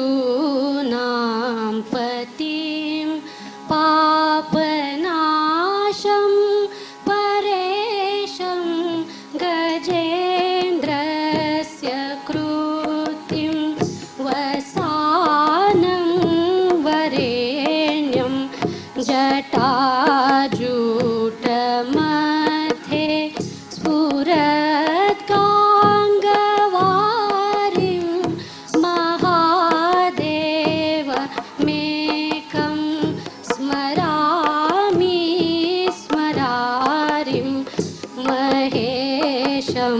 पशूनां पतिं पापनाशं परेशं गजेन्द्रस्य कृतिं वसानं वरेण्यं जटाजूटमध्ये स्फुरत्काङ्गवारिं महादेवमेकं स्मरामि स्मरारिं महेशं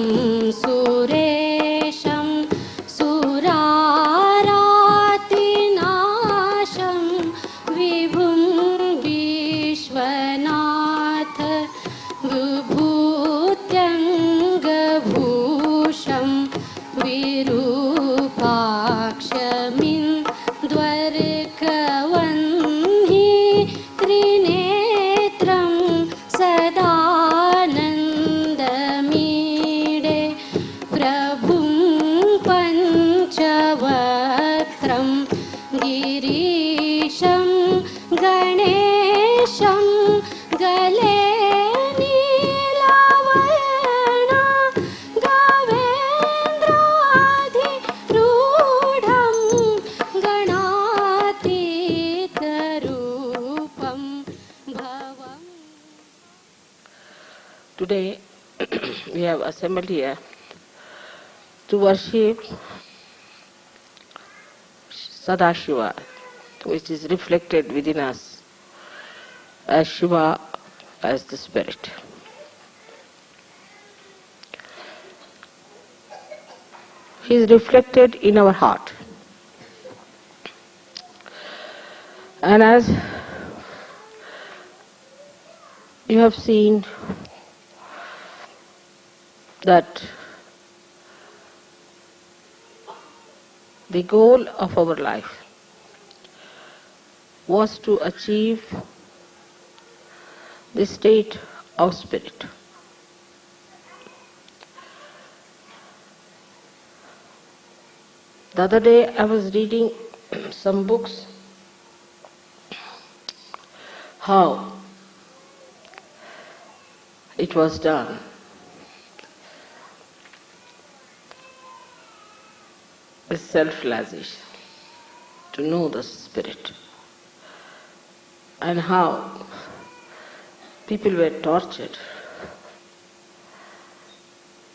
सुरेशं सुरारातिनाशं विभुं विश्वनाथ विभूत्यङ्गभूषं विरूपाक्षमिन्द्वर्कवह्नि त्रिनेत्रं सदानन्दमीडे प्रभुं पञ्चवक्त्रं गिरीशं गणेशं गले नीलवर्ण गवेन्द्राधिरूढं गणातीतरूपं भवम्. Today we have assembled here to worship Sadashiva, which is reflected within us as Shiva, as the spirit. He is reflected in our heart. And as you have seen that the goal of our life was to achieve the state of spirit. The other day I was reading some books how it was done. With self-realization, to know the spirit, and how people were tortured.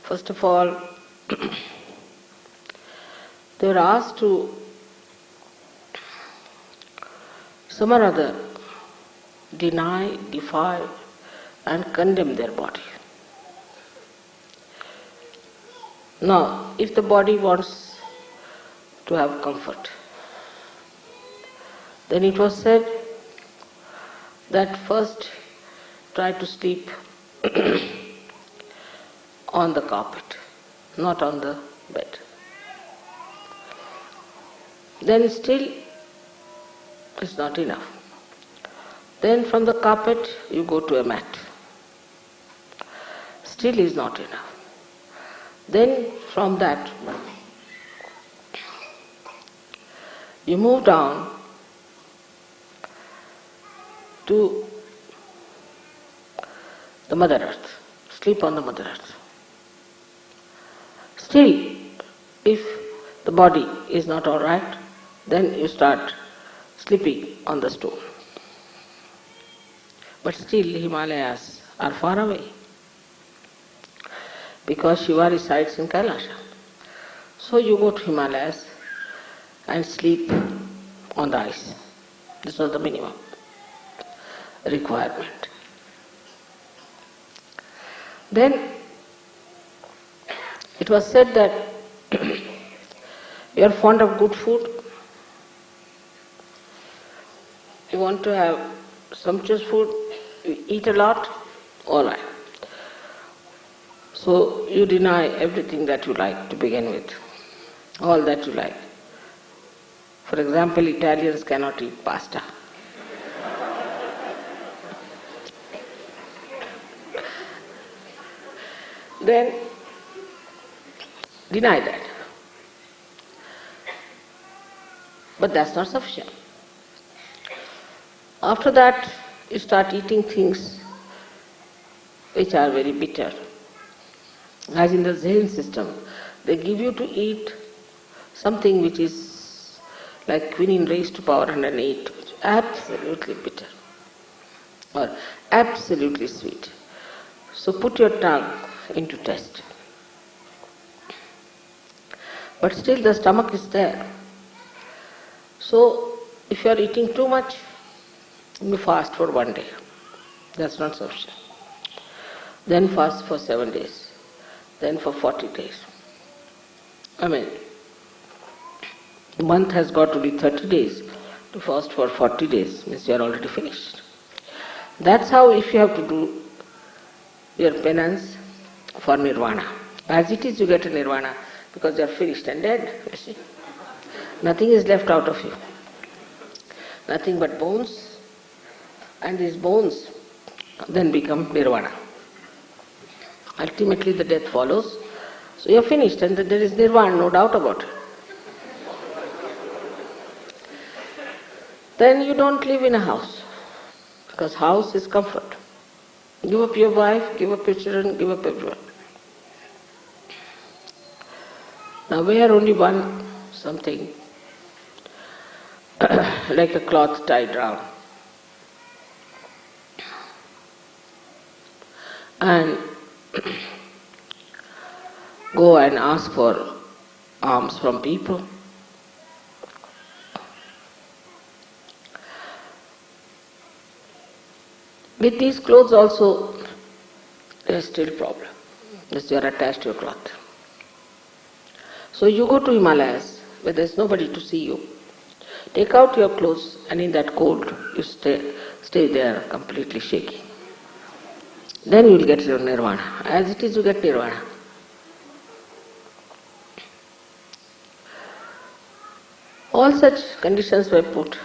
First of all, they were asked to some or other deny, defy, and condemn their body. Now, if the body wants to have comfort, then it was said that first try to sleep on the carpet, not on the bed. Then still it's not enough. Then from the carpet you go to a mat. Still is not enough. Then from that you move down to the Mother Earth, sleep on the Mother Earth. Still, if the body is not all right, then you start sleeping on the stone. But still Himalayas are far away, because Shiva resides in Kailasha. So you go to Himalayas and sleep on the ice. This was the minimum requirement. Then it was said that you are fond of good food, you want to have sumptuous food, you eat a lot, all right. So you deny everything that you like to begin with, all that you like. For example, Italians cannot eat pasta. Then deny that. But that's not sufficient. After that, you start eating things which are very bitter. As in the Zen system, they give you to eat something which is like quinine raised to power 108, which is absolutely bitter or absolutely sweet. So put your tongue into test. But still the stomach is there. So if you are eating too much, you fast for 1 day. That's not sufficient. Then fast for 7 days. Then for 40 days. The month has got to be 30 days. To fast for 40 days means you are already finished. That's how if you have to do your penance for nirvana. As it is you get a nirvana because you are finished and dead, you see. Nothing is left out of you. Nothing but bones, and these bones then become nirvana. Ultimately the death follows, so you are finished and there is nirvana, no doubt about it. Then you don't live in a house, because house is comfort. Give up your wife, give up your children, give up everyone. Now wear only one something, like a cloth tied round. And go and ask for alms from people. With these clothes also, there is still problem, because you are attached to your cloth. So you go to Himalayas, where there is nobody to see you. Take out your clothes, and in that cold, you stay there completely shaking. Then you will get your nirvana. As it is, you get nirvana. All such conditions were put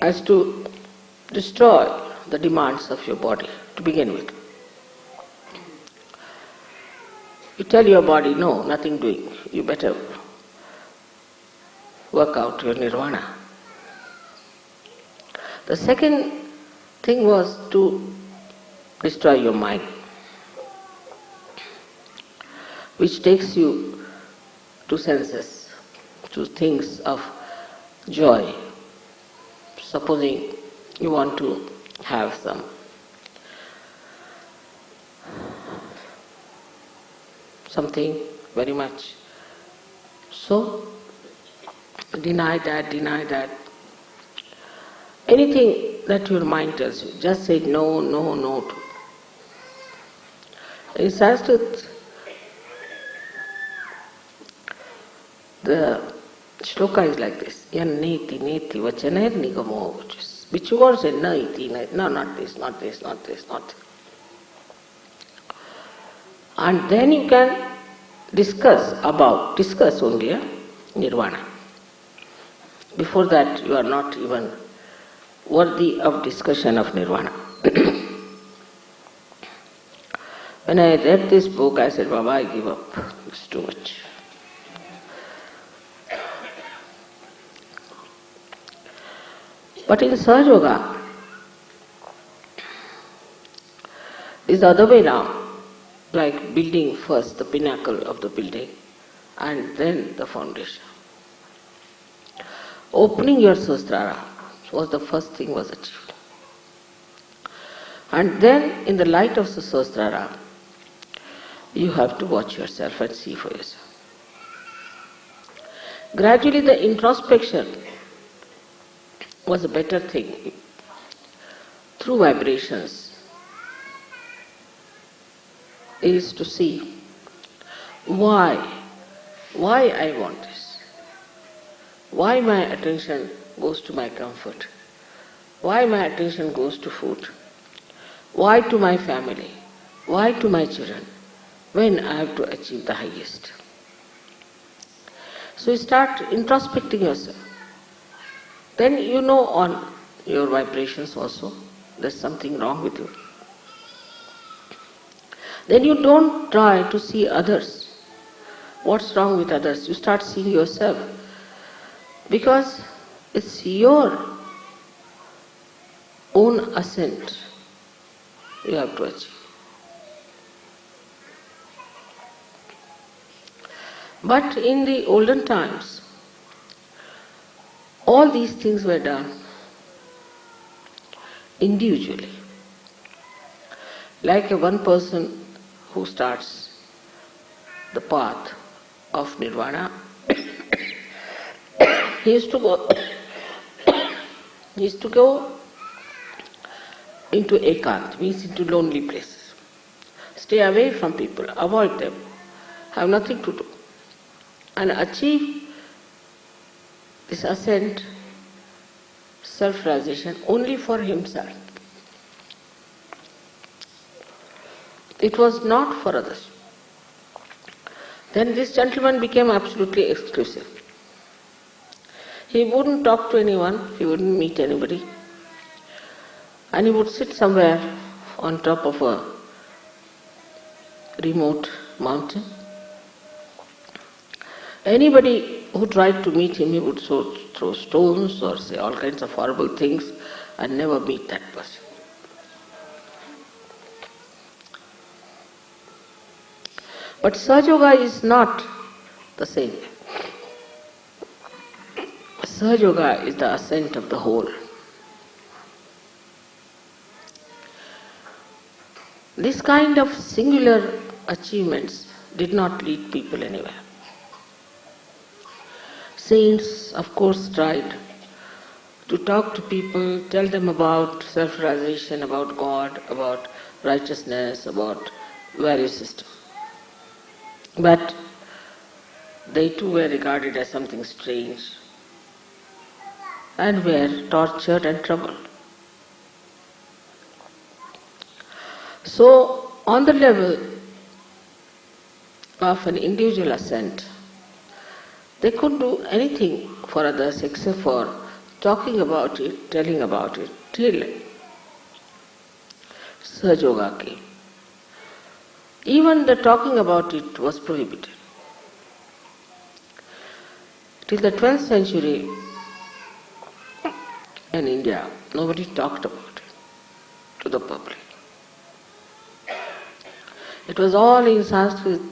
as to destroy the demands of your body to begin with. You tell your body, no, nothing doing, you better work out your nirvana. The second thing was to destroy your mind, which takes you to senses, to things of joy. Supposing you want to have something very much. So, deny that. Anything that your mind tells you, just say no to. In Sanskrit, the shloka is like this: yan neti vachaner nigamo, which you want to say no, not this. And then you can discuss only nirvana. Before that, you are not even worthy of discussion of nirvana. When I read this book, I said, Baba, I give up. It's too much. But in Sahaja Yoga, it's the other way around. Like building first the pinnacle of the building and then the foundation. Opening your Sahasrara was the first thing was achieved. And then in the light of the Sahasrara, you have to watch yourself and see for yourself. Gradually the introspection was a better thing. Through vibrations, is to see why I want this, why my attention goes to my comfort, why my attention goes to food, why to my family, why to my children, when I have to achieve the highest. So you start introspecting yourself. Then you know on your vibrations also there's something wrong with you. Then you don't try to see others. What's wrong with others? You start seeing yourself. Because it's your own ascent you have to achieve. But in the olden times, all these things were done individually. Like a one person who starts the path of nirvana, he used to go into ekant, means into lonely places. Stay away from people, avoid them, have nothing to do, and achieve this ascent, self-realization only for himself. It was not for others. Then this gentleman became absolutely exclusive. He wouldn't talk to anyone, he wouldn't meet anybody, and he would sit somewhere on top of a remote mountain. Anybody who tried to meet him, he would throw stones or say all kinds of horrible things and never meet that person. But Sahaja Yoga is not the same. Sahaja Yoga is the ascent of the whole. This kind of singular achievements did not lead people anywhere. Saints, of course, tried to talk to people, tell them about self-realization, about God, about righteousness, about value system. But they too were regarded as something strange and were tortured and troubled. So, on the level of an individual ascent, they couldn't do anything for others except for talking about it, telling about it, till Sahaja Yoga came. Even the talking about it was prohibited. Till the 12th century in India, nobody talked about it to the public. It was all in Sanskrit,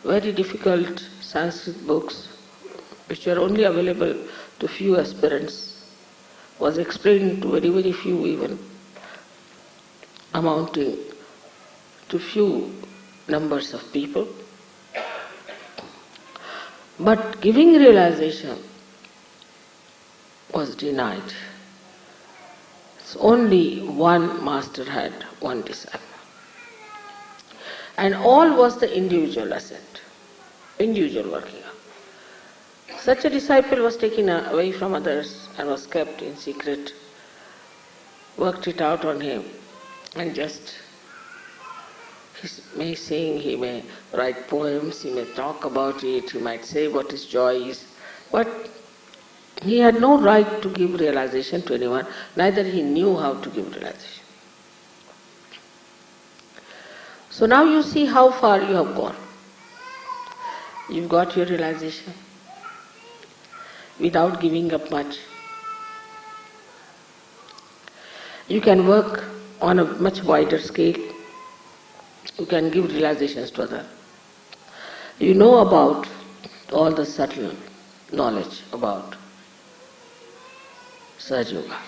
very difficult Sanskrit books, which were only available to few aspirants, was explained to very, very few even, amounting to few numbers of people. But giving realization was denied. So only one master had one disciple. And all was the individual ascent, individual working up. Such a disciple was taken away from others and was kept in secret, worked it out on him, and just he may sing, he may write poems, he may talk about it, he might say what his joy is, but he had no right to give realization to anyone, neither he knew how to give realization. So now you see how far you have gone. You've got your realization without giving up much. You can work on a much wider scale. You can give realizations to others. You know about all the subtle knowledge about Sahaja Yoga.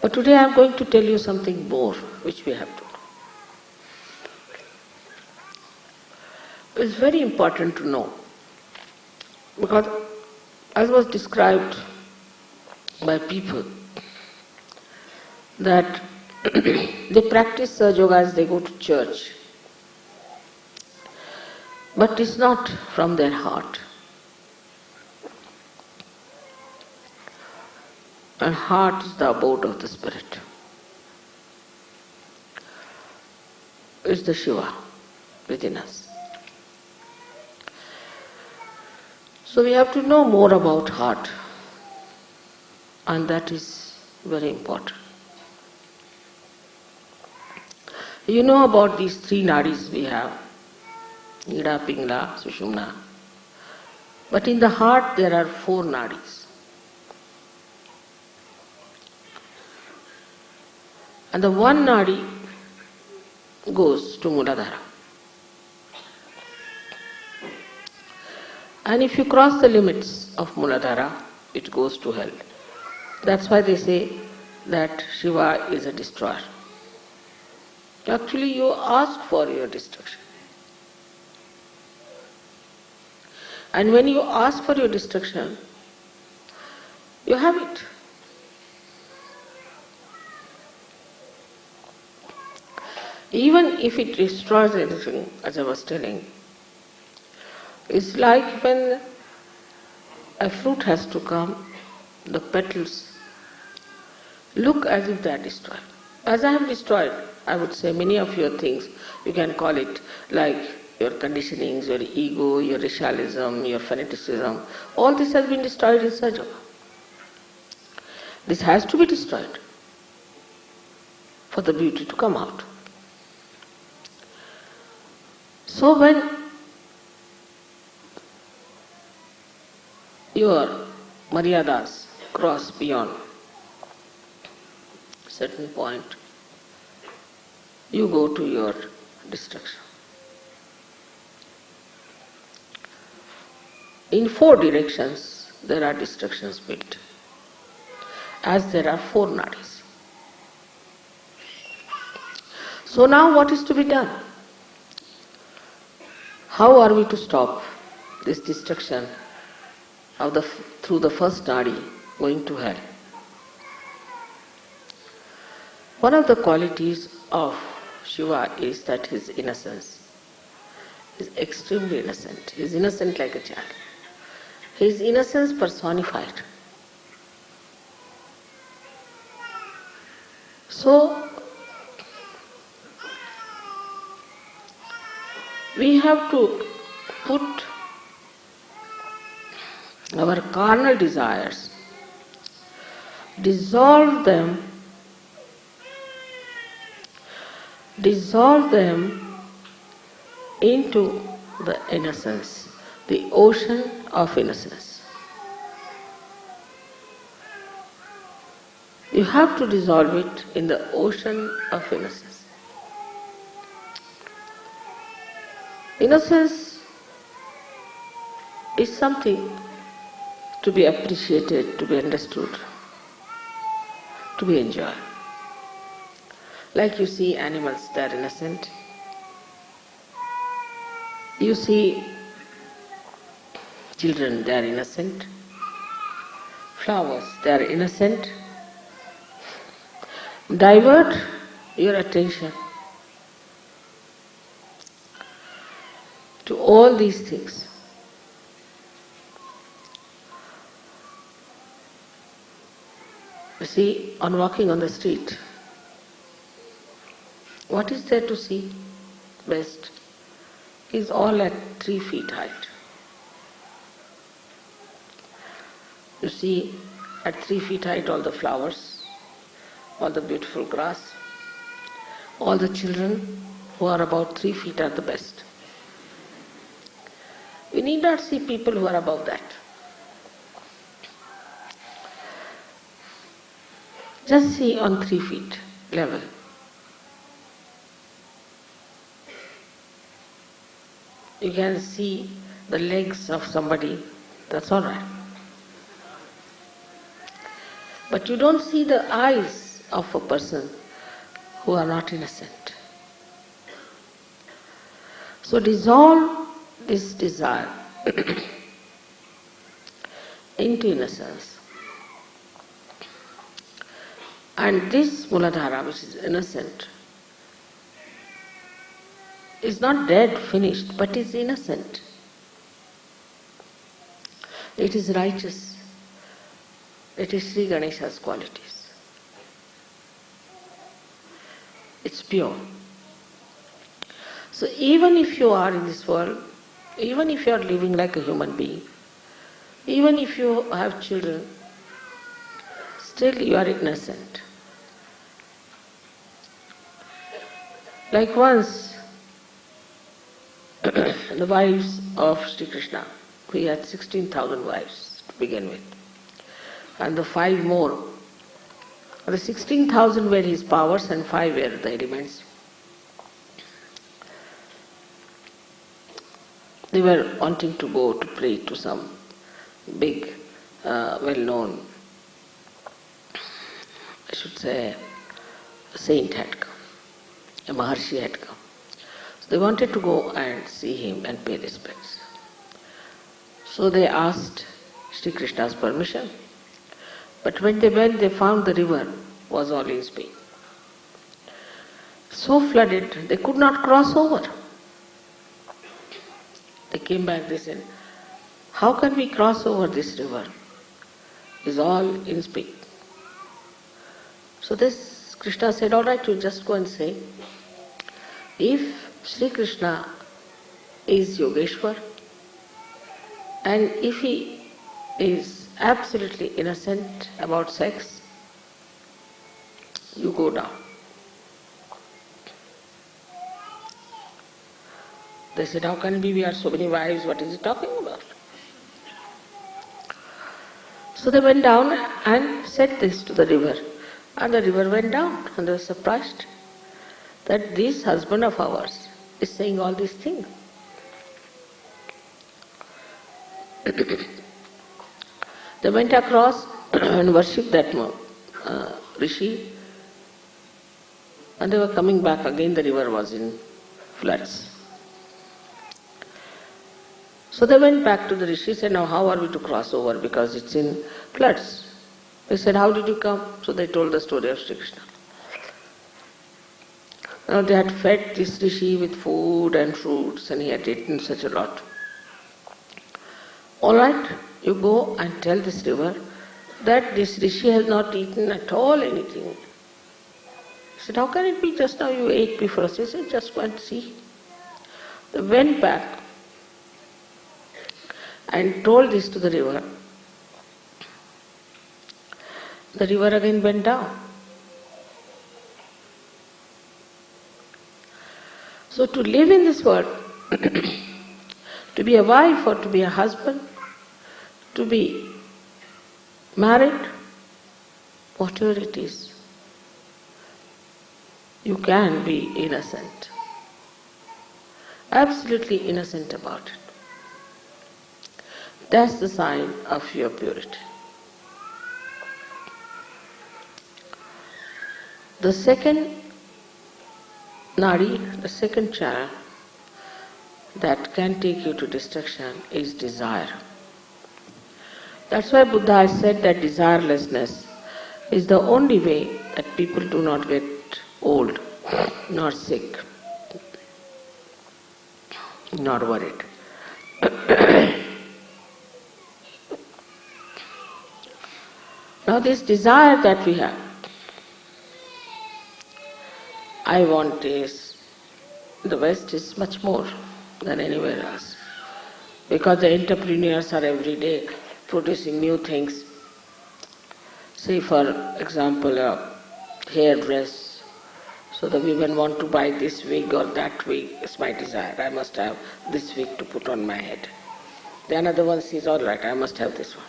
But today I am going to tell you something more which we have to know. It's very important to know, because as was described by people, that they practice Sahaja Yoga as they go to church, but it's not from their heart. And heart is the abode of the spirit. It's the Shiva within us. So we have to know more about heart, and that is very important. You know about these three nadis we have, Ida, Pingala, Sushumna. But in the heart there are four nadis. And the one nadi goes to Muladhara. And if you cross the limits of Muladhara, it goes to hell. That's why they say that Shiva is a destroyer. Actually, you ask for your destruction. And when you ask for your destruction, you have it. Even if it destroys anything, as I was telling, it's like when a fruit has to come, the petals look as if they are destroyed. As I have destroyed, I would say, many of your things, you can call it like your conditionings, your ego, your racialism, your fanaticism, all this has been destroyed in Sahaja. This has to be destroyed for the beauty to come out. So when your maryadas cross beyond a certain point, you go to your destruction. In four directions there are destructions built, as there are four nadis. So now what is to be done? How are we to stop this destruction of through the first nadi going to hell? One of the qualities of Shiva is that his innocence is extremely innocent. He is innocent like a child. His innocence personified. So, we have to put our carnal desires, dissolve them into the innocence, the ocean of innocence. You have to dissolve it in the ocean of innocence. Innocence is something to be appreciated, to be understood, to be enjoyed. Like you see animals, they are innocent. You see children, they are innocent. Flowers, they are innocent. Divert your attention to all these things. You see, on walking on the street, what is there to see best? Is all at 3 feet height. You see at 3 feet height all the flowers, all the beautiful grass, all the children who are about 3 feet are the best. We need not see people who are above that. Just see on 3 feet level. You can see the legs of somebody, that's all right. But you don't see the eyes of a person who are not innocent. So dissolve this desire into innocence. And this Muladhara, which is innocent, is not dead, finished, but is innocent. It is righteous. It is Sri Ganesha's qualities. It's pure. So even if you are in this world, even if you are living like a human being, Even if you have children, still you are innocent. Like once, the wives of Sri Krishna, he had 16,000 wives to begin with, and the 5 more. The 16,000 were his powers and 5 were the elements. They were wanting to go to pray to some big, well-known, I should say, a saint had come, a Maharshi had come. So they wanted to go and see him and pay respects. So they asked Sri Krishna's permission. But when they went, they found the river was all in speed. So flooded, they could not cross over. They came back, they said, how can we cross over this river? It's all in speed. So this Krishna said, all right, you just go and say, if Sri Krishna is Yogeshwar, and if he is absolutely innocent about sex, you go down. They said, how can we have so many wives, what is he talking about? So they went down and said this to the river, and the river went down, and they were surprised that this husband of ours is saying all these things. They went across and worshipped that rishi, and they were coming back again, the river was in floods. So they went back to the rishi and said, now how are we to cross over because it's in floods? They said, how did you come? So they told the story of Sri Krishna. Now they had fed this rishi with food and fruits and he had eaten such a lot. All right, you go and tell this river that this rishi has not eaten at all anything. He said, how can it be? Just now you ate before us. He said, just go and see. They went back and told this to the river. The river again went down. So to live in this world, to be a wife or to be a husband, to be married, whatever it is, you can be innocent, absolutely innocent about it. That's the sign of your purity. The second nadi, the second channel that can take you to destruction is desire. That's why Buddha has said that desirelessness is the only way that people do not get old, nor sick, nor worried. Now this desire that we have, I want this, the West is much more than anywhere else. Because the entrepreneurs are every day producing new things. Say for example a hairdress. So the women want to buy this wig or that wig. It's my desire. I must have this wig to put on my head. The another one says, all right, I must have this one.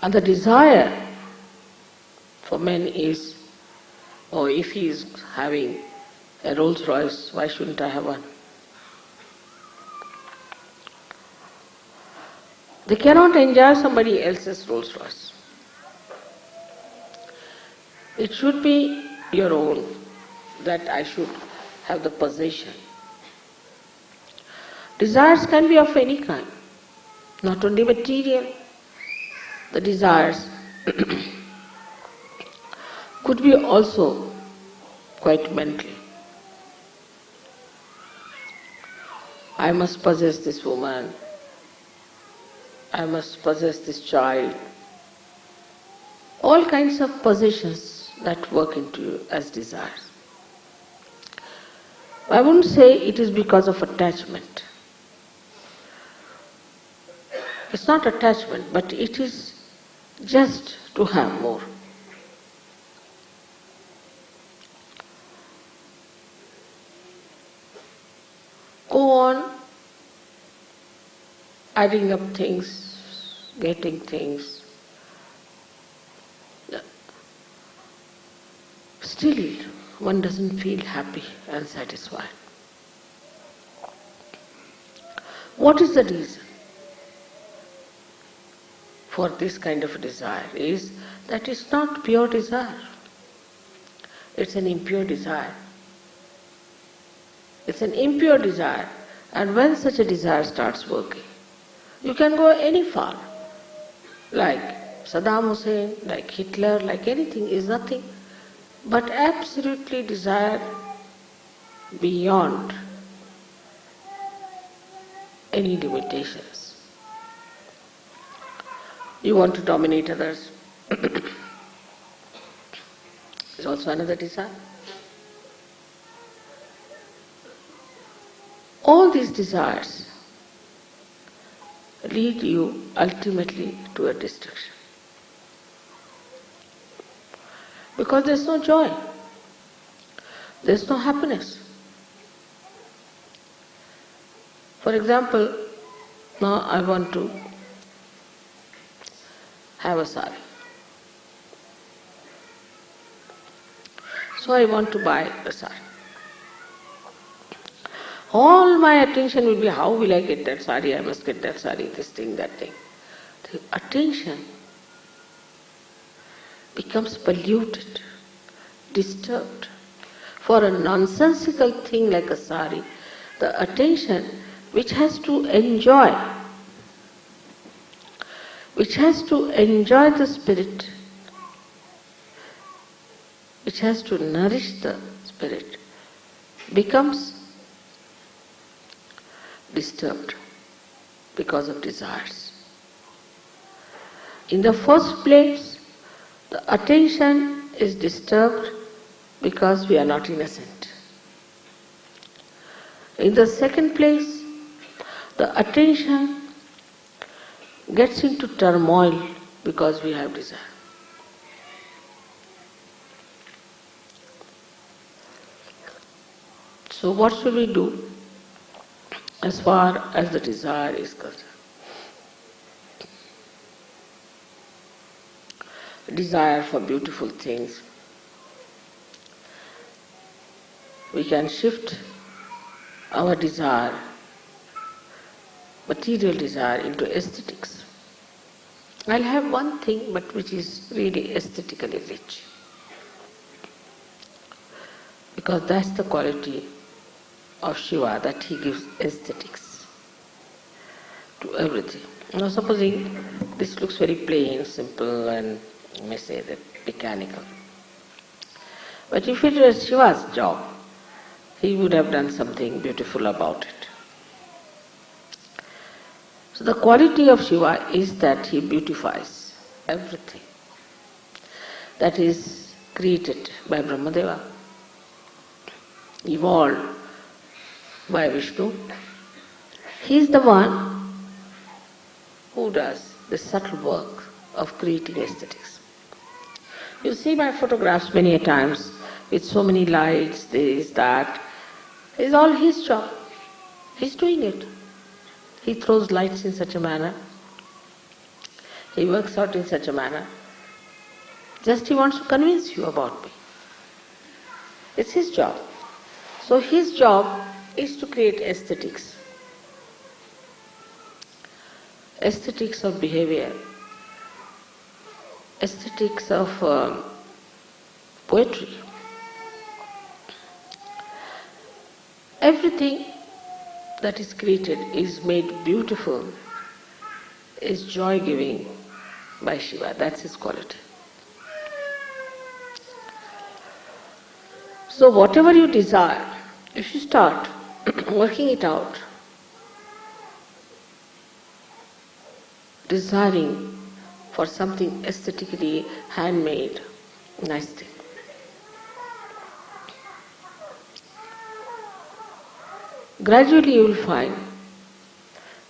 And the desire for men is, oh, if he is having a Rolls Royce, why shouldn't I have one? They cannot enjoy somebody else's Rolls Royce. It should be your own, that I should have the possession. Desires can be of any kind, not only material. The desires could be also quite mental. I must possess this woman, I must possess this child. All kinds of possessions that work into you as desires. I wouldn't say it is because of attachment. It's not attachment, but it is just to have more. Go on adding up things, getting things. Still, one doesn't feel happy and satisfied. What is the reason for this kind of desire? Is that it's not pure desire. It's an impure desire. It's an impure desire. And when such a desire starts working, you can go any far. Like Saddam Hussein, like Hitler, like anything is nothing but absolutely desire beyond any limitations. You want to dominate others. It's also another desire. All these desires lead you ultimately to a destruction. Because there's no joy, there's no happiness. For example, now I want to have a sari. So I want to buy a sari. All my attention will be, how will I get that sari? I must get that sari, this thing, that thing. The attention becomes polluted, disturbed. For a nonsensical thing like a sari, the attention which has to enjoy the spirit, which has to nourish the spirit, becomes disturbed because of desires. In the first place, the attention is disturbed because we are not innocent. In the second place, the attention gets into turmoil because we have desire. So what should we do as far as the desire is concerned? Desire for beautiful things. We can shift our desire, material desire, into aesthetics. I'll have one thing but which is really aesthetically rich. Because that's the quality of Shiva, that he gives aesthetics to everything. Now supposing this looks very plain, simple, and you may say that mechanical. But if it was Shiva's job, he would have done something beautiful about it. So the quality of Shiva is that he beautifies everything that is created by Brahmadeva, evolved by Vishnu. He is the one who does the subtle work of creating aesthetics. You see my photographs many a times with so many lights, this, that. It's all his job. He's doing it. He throws lights in such a manner. He works out in such a manner. Just he wants to convince you about me. It's his job. So his job is to create aesthetics. Aesthetics of behavior. Aesthetics of poetry. Everything that is created is made beautiful, is joy-giving by Shiva. That's his quality. So whatever you desire, if you start working it out, desiring for something aesthetically handmade, nice thing, gradually you will find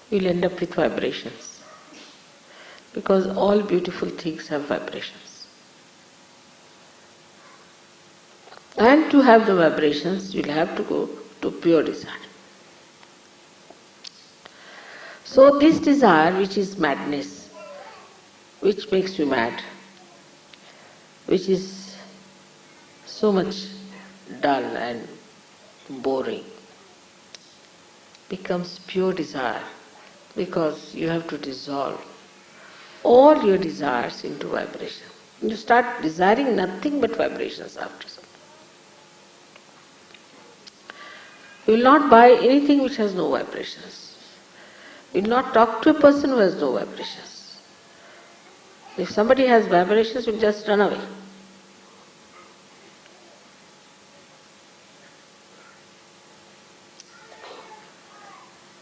you will end up with vibrations. Because all beautiful things have vibrations. And to have the vibrations, you'll have to go to pure desire. So this desire, which is madness, which makes you mad, which is so much dull and boring, becomes pure desire, because you have to dissolve all your desires into vibration. You start desiring nothing but vibrations after some. You will not buy anything which has no vibrations. You will not talk to a person who has no vibrations. If somebody has vibrations, you will just run away.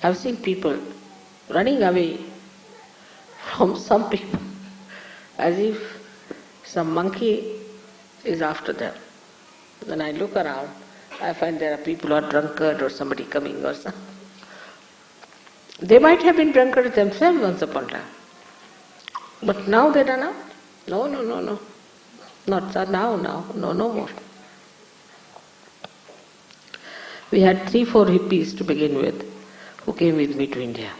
I have seen people running away from some people as if some monkey is after them. When I look around, I find there are people who are drunkard or somebody coming or something. They might have been drunkards themselves once upon a time. But now they run out. No. Not now, no more. We had 3-4 hippies to begin with who came with me to India.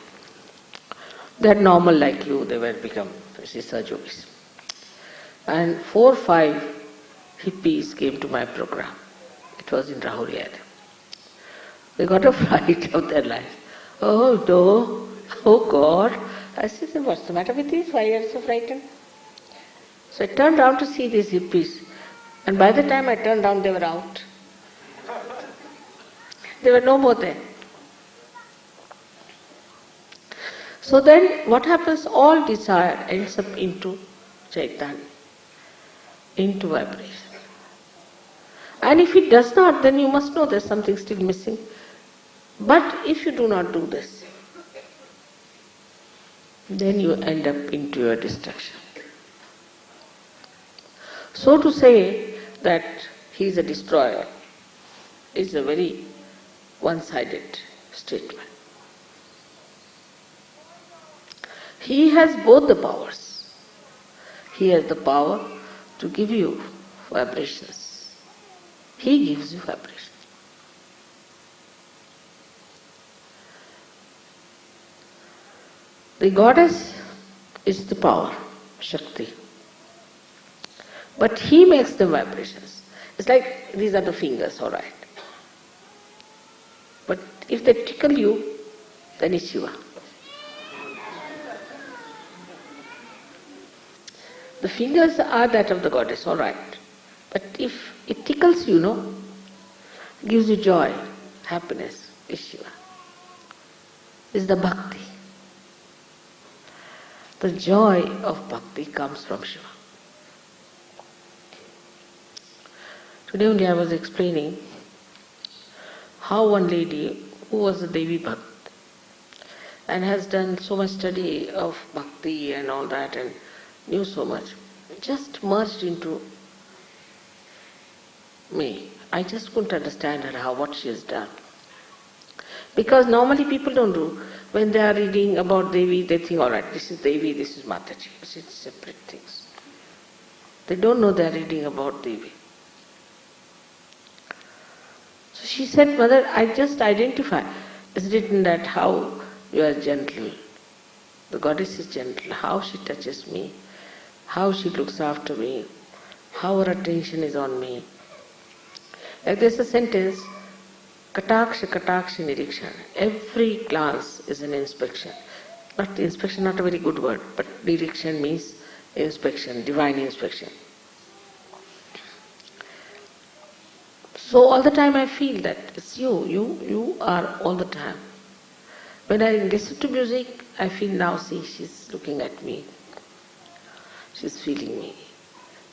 They are normal like you, they were become Sisa yogis. And 4 or 5 hippies came to my program. It was in Rahul. They got a fright of their life. Oh no, oh God. I said, what's the matter with these? Why are you so frightened? So I turned round to see these hippies. And by the time I turned round, they were out. They were no more there. So then what happens? All desire ends up into Chaitanya, into vibration. And if it does not, then you must know there's something still missing. But if you do not do this, then you end up into your destruction. So to say that he is a destroyer is a very one-sided statement. He has both the powers. He has the power to give you vibrations. He gives you vibrations. The goddess is the power, Shakti. But he makes the vibrations. It's like these are the fingers, all right. But if they tickle you, then it's Shiva. The fingers are that of the goddess, all right. But if it tickles you, gives you joy, happiness, is Shiva. Is the bhakti. The joy of bhakti comes from Shiva. Today only I was explaining how one lady who was a Devi Bhakt and has done so much study of bhakti and all that and knew so much, just merged into me. I just couldn't understand her, what she has done. Because normally people don't do. When they are reading about Devi, they think, all right, this is Devi, this is Mataji. It's separate things. They don't know they are reading about Devi. So she said, Mother, I just identify. It's written that how you are gentle. The goddess is gentle. How she touches me. How she looks after me. How her attention is on me. Like there's a sentence, Kataksha, Kataksha, Nirikshan. Every glance is an inspection. Not inspection, not a very good word, but Nirikshan means inspection, divine inspection. So all the time I feel that it's you are all the time. When I listen to music, I feel now, see, she's looking at me. She's feeling me.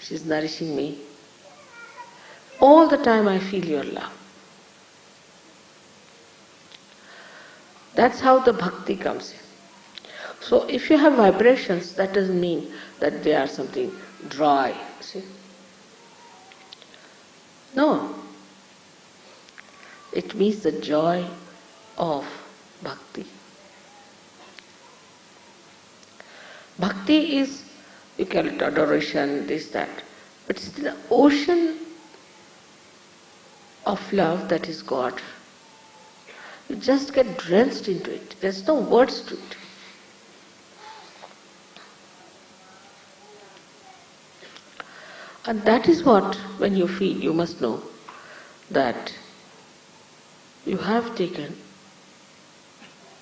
She's nourishing me. All the time I feel your love. That's how the bhakti comes in. So if you have vibrations, that doesn't mean that they are something dry. See? No. It means the joy of bhakti. Bhakti is, you call it adoration, this, that. But it's the ocean of love that is God. You just get drenched into it. There's no words to it. And that is what, when you feel, you must know that you have taken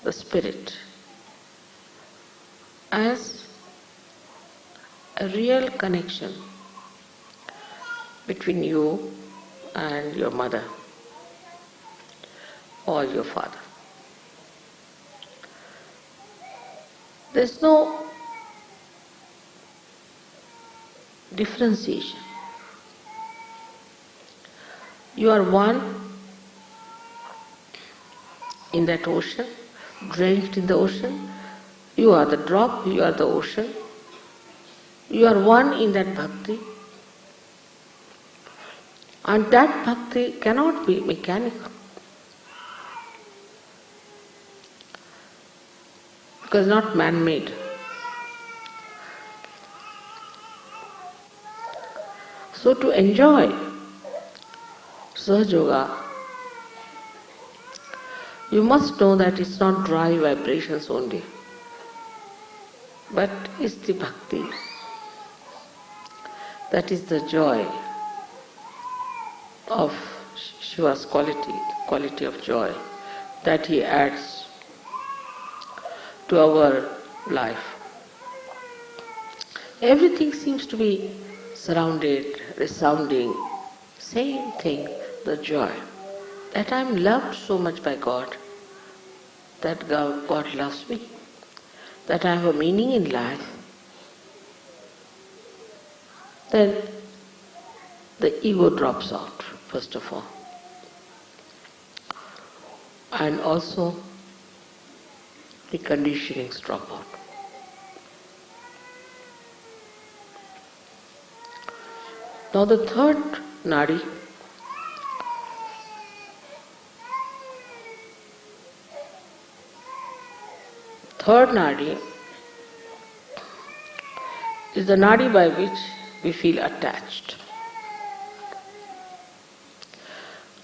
the spirit as a real connection between you and your mother or your father. There's no differentiation. You are one in that ocean, drenched in the ocean. You are the drop, you are the ocean. You are one in that bhakti. And that bhakti cannot be mechanical. Because not man-made. So to enjoy Sahaja Yoga, you must know that it's not dry vibrations only, but it's the bhakti. That is the joy of Shiva's quality, the quality of joy that he adds to our life. Everything seems to be surrounded, resounding, same thing, the joy. That I am loved so much by God, that God loves me, that I have a meaning in life, then the ego drops out, first of all. And also the conditionings drop out. Now the third nadi is the nadi by which we feel attached.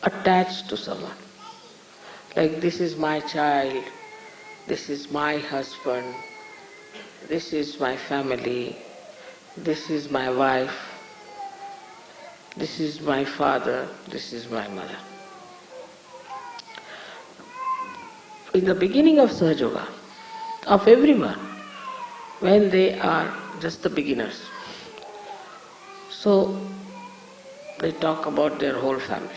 Attached to someone. Like, this is my child, this is my husband, this is my family, this is my wife, this is my father, this is my mother. In the beginning of Sahaja Yoga, of everyone, when they are just the beginners, so they talk about their whole family.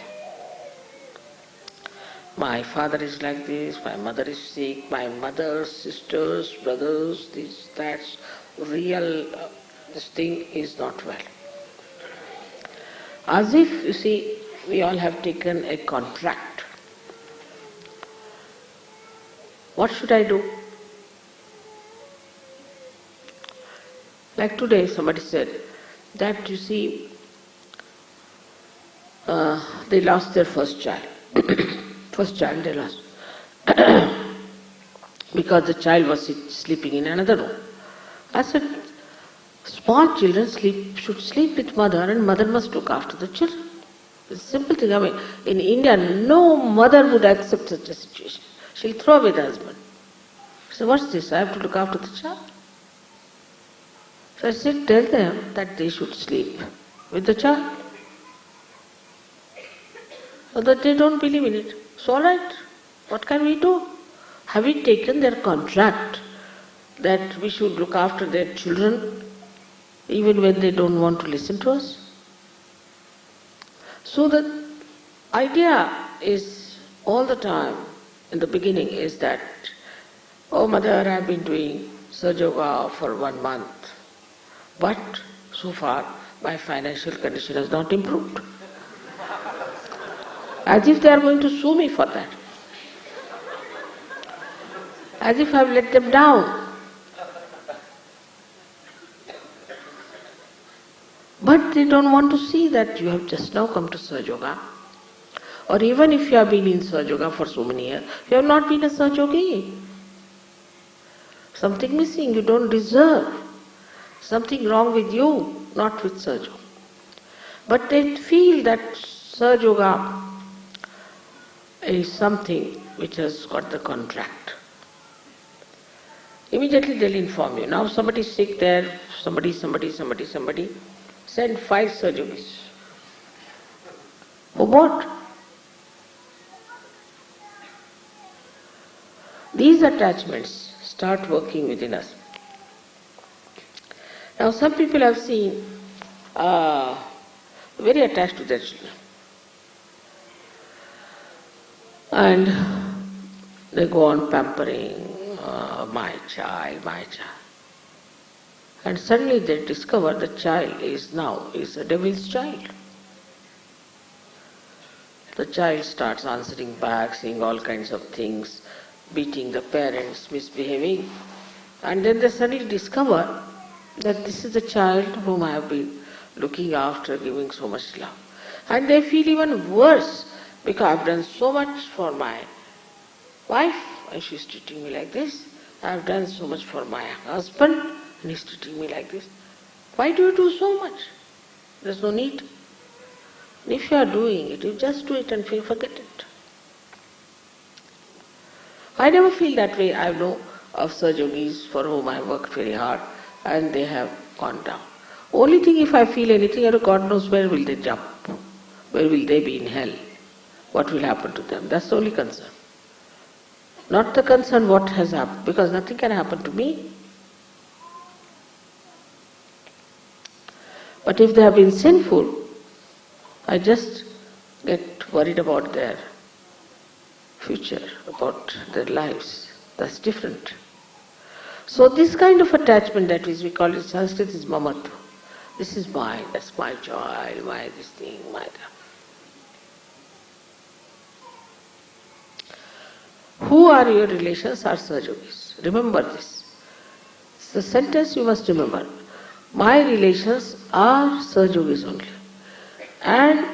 My father is like this, my mother is sick, my mother's sisters, brothers, this, that, real, this thing is not well. As if, you see, we all have taken a contract. What should I do? Like today somebody said that, you see, they lost their first child. First child they lost. Because the child was sleeping in another room. I said, small children should sleep with mother, and mother must look after the children. It's a simple thing. I mean, in India, no mother would accept such a situation. She'll throw away the husband. So what's this? I have to look after the child. So I said, tell them that they should sleep with the child. So that they don't believe in it. It's all right. What can we do? Have we taken their contract that we should look after their children even when they don't want to listen to us? So the idea is all the time, in the beginning, is that, oh mother, I have been doing Sahaja Yoga for 1 month, but so far my financial condition has not improved. As if they are going to sue me for that. As if I have let them down. But they don't want to see that you have just now come to Sahaja Yoga. Or even if you have been in Sahaja Yoga for so many years, you have not been a Sahaja Yogi. Something missing, you don't deserve something wrong with you, not with Sahaja. But they feel that Sahaja Yoga is something which has got the contract. Immediately they'll inform you. Now somebody is sick there, somebody, send 5 Sahaja Yogis. For what? These attachments start working within us. Now some people I've seen very attached to their children. And they go on pampering, my child. And suddenly they discover the child is a devil's child. The child starts answering back, saying all kinds of things, beating the parents, misbehaving. And then they suddenly discover that this is the child whom I have been looking after, giving so much love. And they feel even worse because I have done so much for my wife and she is treating me like this. I have done so much for my husband and he is treating me like this. Why do you do so much? There is no need. If you are doing it, you just do it and forget it. I never feel that way. I know of Sahaja Yogis for whom I worked very hard and they have gone down. Only thing, if I feel anything, God knows where will they jump, where will they be in hell, what will happen to them. That's the only concern. Not the concern what has happened, because nothing can happen to me. But if they have been sinful, I just get worried about their future, about their lives. That's different. So this kind of attachment, that is, we call it Sanskrit, is mamatva. This is mine, that's my child, my this thing, my that. Who are your relations are Sahaja Yogis. Remember this. It's the sentence you must remember. My relations are Sahaja Yogis only. And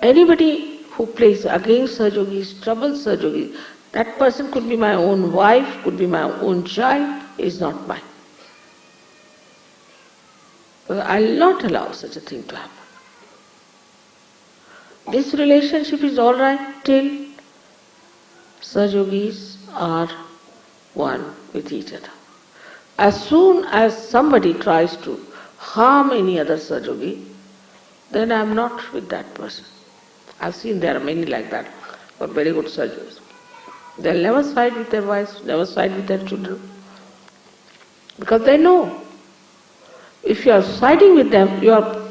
anybody who plays against Sahaja Yogis, troubles Sahaja Yogis, that person could be my own wife, could be my own child, is not mine. I will not allow such a thing to happen. This relationship is all right till Sahaja Yogis are one with each other. As soon as somebody tries to harm any other Sahaja Yogi, then I am not with that person. I have seen there are many like that, but very good Sahaja Yogis. They will never side with their wives, never side with their children. Because they know, if you are siding with them, you are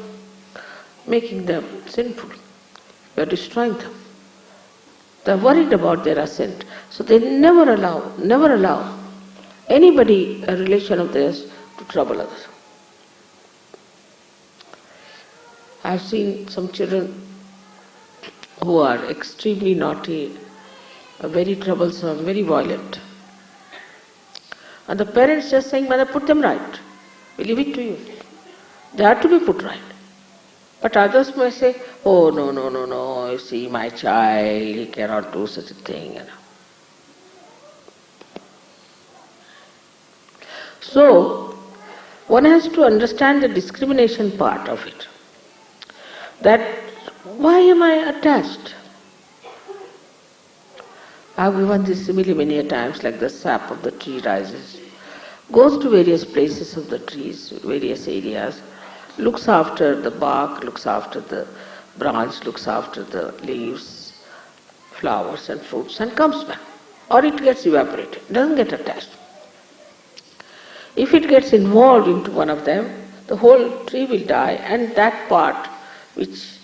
making them sinful. You are destroying them. They are worried about their ascent. So they never allow anybody, a relation of theirs, to trouble others. I have seen some children who are extremely naughty, very troublesome, very violent. And the parents just saying, Mother, put them right. We leave it to you. They are to be put right. But others may say, oh, no, you see, my child, he cannot do such a thing. So, one has to understand the discrimination part of it. That, why am I attached? I have given this simile many a times, like the sap of the tree rises, goes to various places of the trees, various areas, looks after the bark, looks after the branch, looks after the leaves, flowers and fruits, and comes back. Or it gets evaporated, doesn't get attached. If it gets involved into one of them, the whole tree will die, and that part which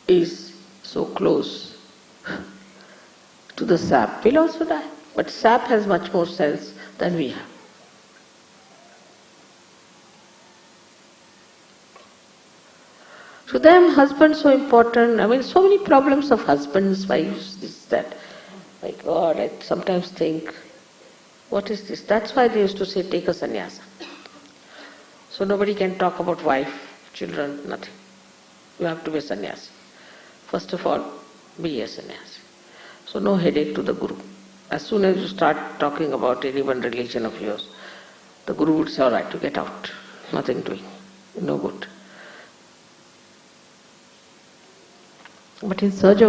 is so close to the sap will also die. But sap has much more sense than we have. To them, husband so important. I mean, so many problems of husbands, wives, this, that. My God, I sometimes think, what is this? That's why they used to say, take a sannyasa. So nobody can talk about wife, children, nothing. You have to be a sannyasi. First of all, be a sannyasi. So no headache to the guru. As soon as you start talking about any one religion of yours, the Guru would say, all right, you get out. Nothing doing. No good. But in Sahaja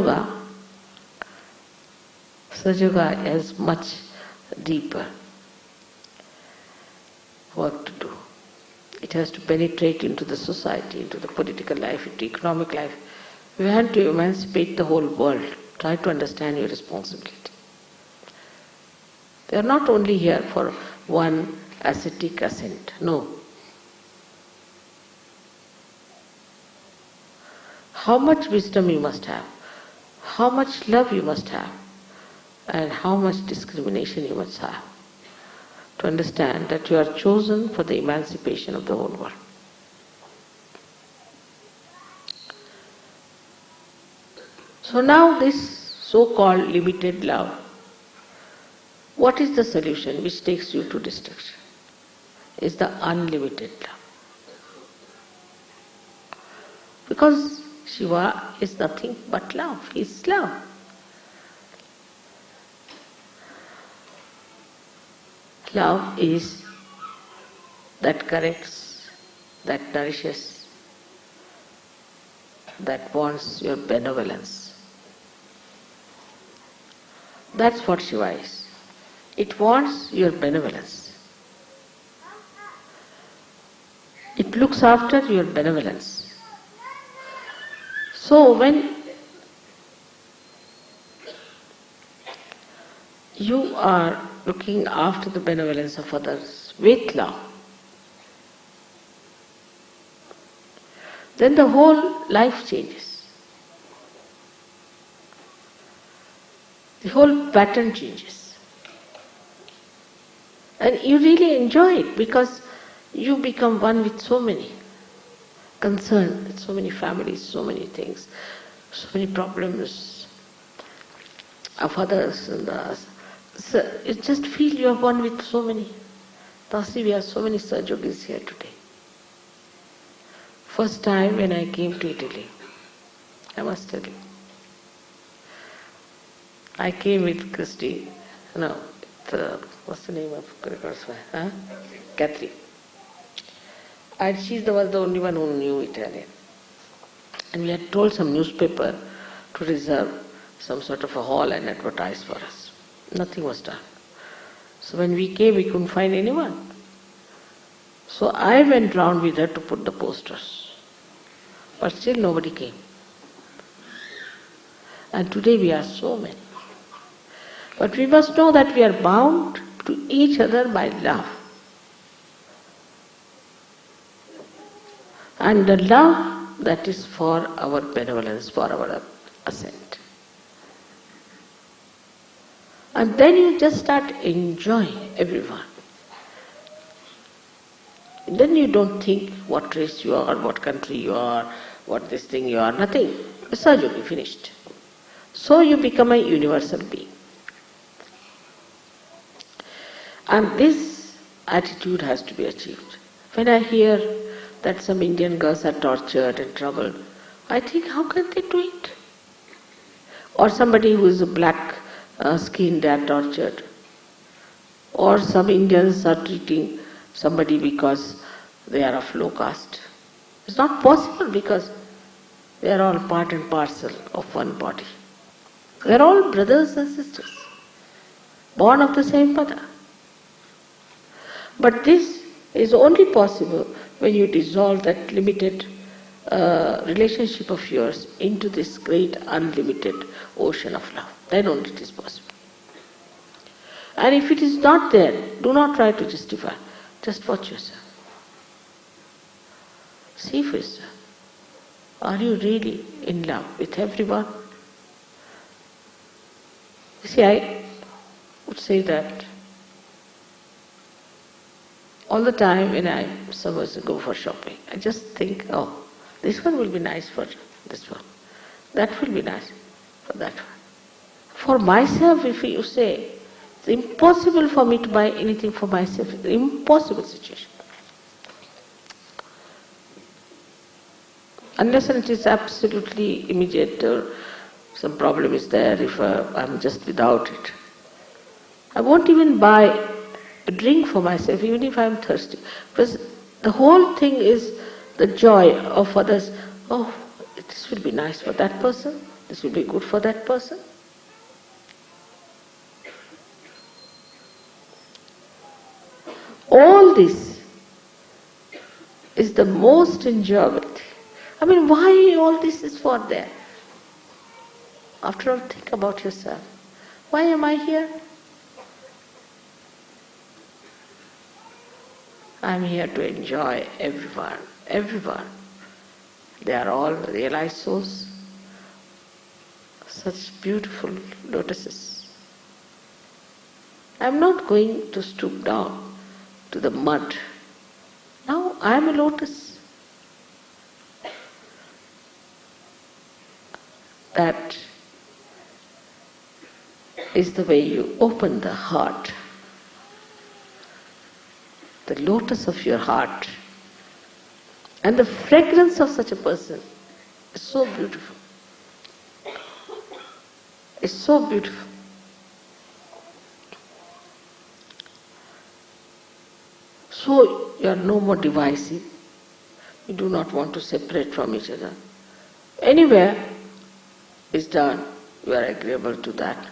Yoga has much deeper work to do. It has to penetrate into the society, into the political life, into economic life. You have to emancipate the whole world. Try to understand your responsibility. They are not only here for one ascetic ascent. No. How much wisdom you must have, how much love you must have, and how much discrimination you must have to understand that you are chosen for the emancipation of the whole world. So now this so-called limited love, what is the solution which takes you to destruction? Is the unlimited love. Because Shiva is nothing but love. He is love. Love is that corrects, that nourishes, that wants your benevolence. That's what Shiva is. It wants your benevolence. It looks after your benevolence. So when you are looking after the benevolence of others with love, then the whole life changes. The whole pattern changes. And you really enjoy it because you become one with so many concerns, so many families, so many things, so many problems of others and us. So you just feel you are one with so many. Thusly we have so many Sahajogis here today. First time when I came to Italy, I must tell you, I came with Christy, what's the name of Kurikos? Catherine. And she was the only one who knew Italian. And we had told some newspaper to reserve some sort of a hall and advertise for us. Nothing was done. So when we came, we couldn't find anyone. So I went round with her to put the posters. But still nobody came. And today we are so many. But we must know that we are bound to each other by love. And the love that is for our benevolence, for our ascent. And then you just start enjoying everyone. Then you don't think what race you are, what country you are, what this thing you are, nothing. Sahaja, finished. So you become a universal being. And this attitude has to be achieved. When I hear that some Indian girls are tortured and troubled, I think, how can they do it? Or somebody who is black skinned, they are tortured. Or some Indians are treating somebody because they are of low caste. It's not possible because they are all part and parcel of one body. They are all brothers and sisters, born of the same mother. But this is only possible when you dissolve that limited relationship of yours into this great unlimited ocean of love. Then only it is possible. And if it is not there, do not try to justify. Just watch yourself. See for yourself. Are you really in love with everyone? You see, I would say that all the time when I suppose to go for shopping, I just think, oh, this one will be nice for this one. That will be nice for that one. For myself, if you say, it's impossible for me to buy anything for myself. It's an impossible situation. Unless it is absolutely immediate or some problem is there, if I'm just without it. I won't even buy a drink for myself, even if I am thirsty. Because the whole thing is the joy of others. Oh, this will be nice for that person, this will be good for that person. All this is the most enjoyable thing. I mean, why all this is for there? After all, think about yourself. Why am I here? I am here to enjoy everyone, everyone. They are all realized souls. Such beautiful lotuses. I am not going to stoop down to the mud. Now I am a lotus. That is the way you open the heart. The lotus of your heart. And the fragrance of such a person is so beautiful. It's so beautiful. So you are no more divisive. You do not want to separate from each other. Anywhere is done, you are agreeable to that.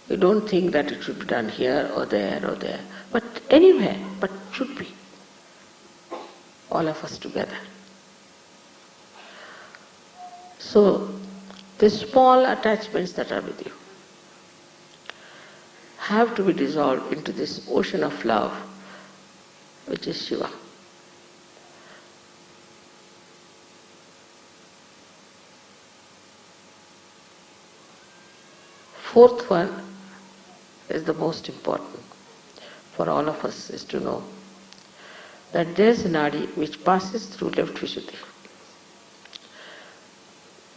You don't think that it should be done here or there or there. But anywhere, but should be. All of us together. So, the small attachments that are with you have to be dissolved into this ocean of love, which is Shiva. Fourth one is the most important for all of us, is to know that there is a nadi which passes through left Vishuddhi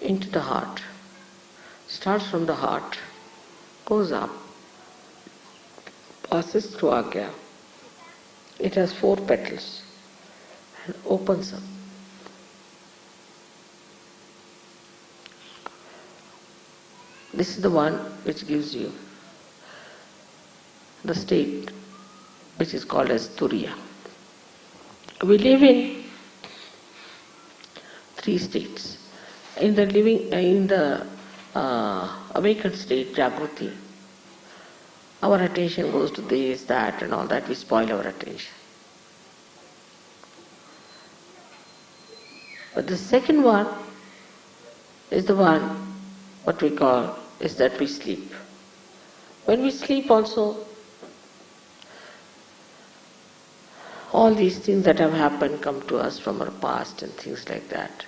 into the heart, starts from the heart, goes up, passes through Agya. It has 4 petals and opens up. This is the one which gives you the state which is called as Turiya. We live in 3 states. In the awakened state, Jagruti, our attention goes to this, that and all that. We spoil our attention. But the second one is the one, what we call, is that we sleep. When we sleep also, all these things that have happened come to us from our past and things like that.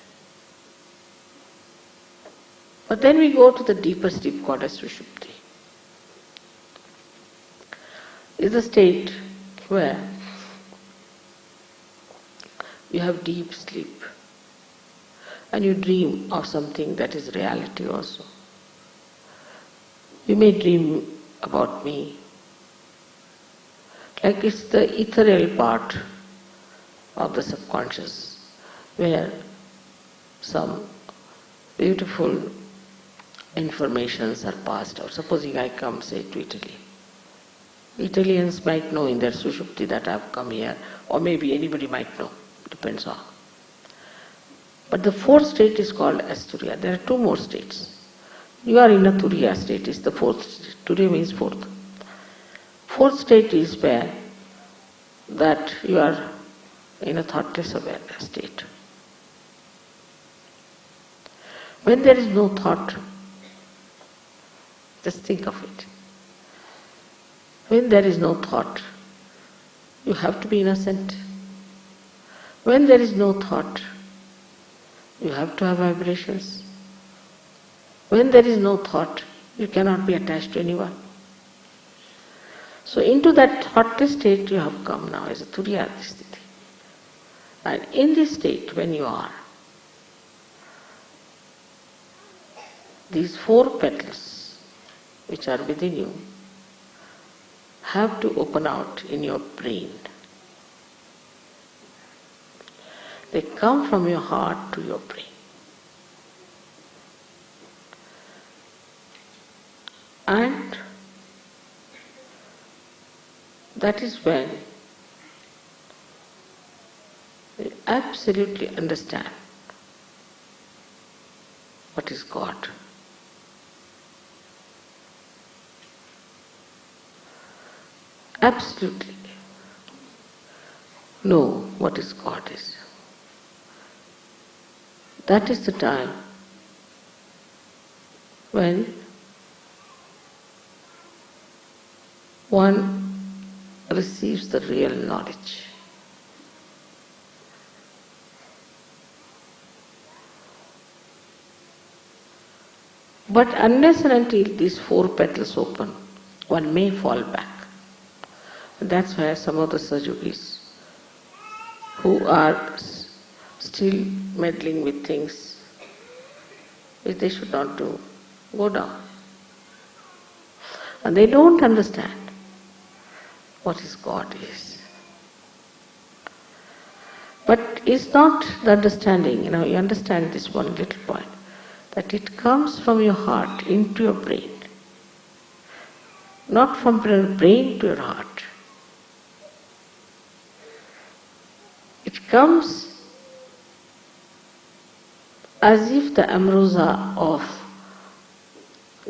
But then we go to the deeper sleep called as Sushupti. It's a state where you have deep sleep and you dream of something that is reality also. You may dream about me. Like it's the ethereal part of the subconscious where some beautiful informations are passed out. Supposing I come, say, to Italy. Italians might know in their Sushupti that I have come here, or maybe anybody might know, depends on. But the 4th state is called as Turiya. There are 2 more states. You are in a Turiya state, is the 4th state. Turiya means 4th. 4th state is where that you are in a thoughtless awareness state. When there is no thought, just think of it. When there is no thought, you have to be innocent. When there is no thought, you have to have vibrations. When there is no thought, you cannot be attached to anyone. So into that thoughtless state you have come now as a Turiya sthiti. And in this state, when you are, these 4 petals which are within you have to open out in your brain. They come from your heart to your brain. And that is when you absolutely understand what is God. Absolutely know what is God is. That is the time when one receives the real knowledge. But unless and until these four petals open, one may fall back. And that's why some of the Sajogis who are still meddling with things which they should not do, go down. And they don't understand what is God is. But it's not the understanding, you understand this one little point, that it comes from your heart into your brain, not from your brain to your heart. It comes as if the ambrosia of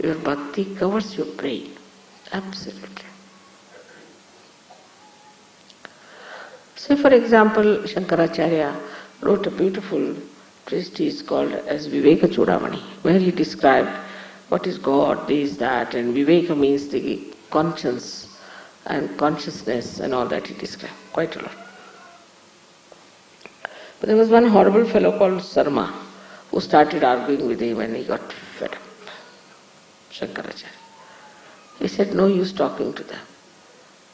your bhakti covers your brain. Absolutely. Say for example, Shankaracharya wrote a beautiful treatise called as Viveka Chudamani, where he described what is God, this, that, and Viveka means the conscience and consciousness and all that he described, quite a lot. But there was one horrible fellow called Sarma who started arguing with him and he got fed up. Shankaracharya. He said, no use talking to them.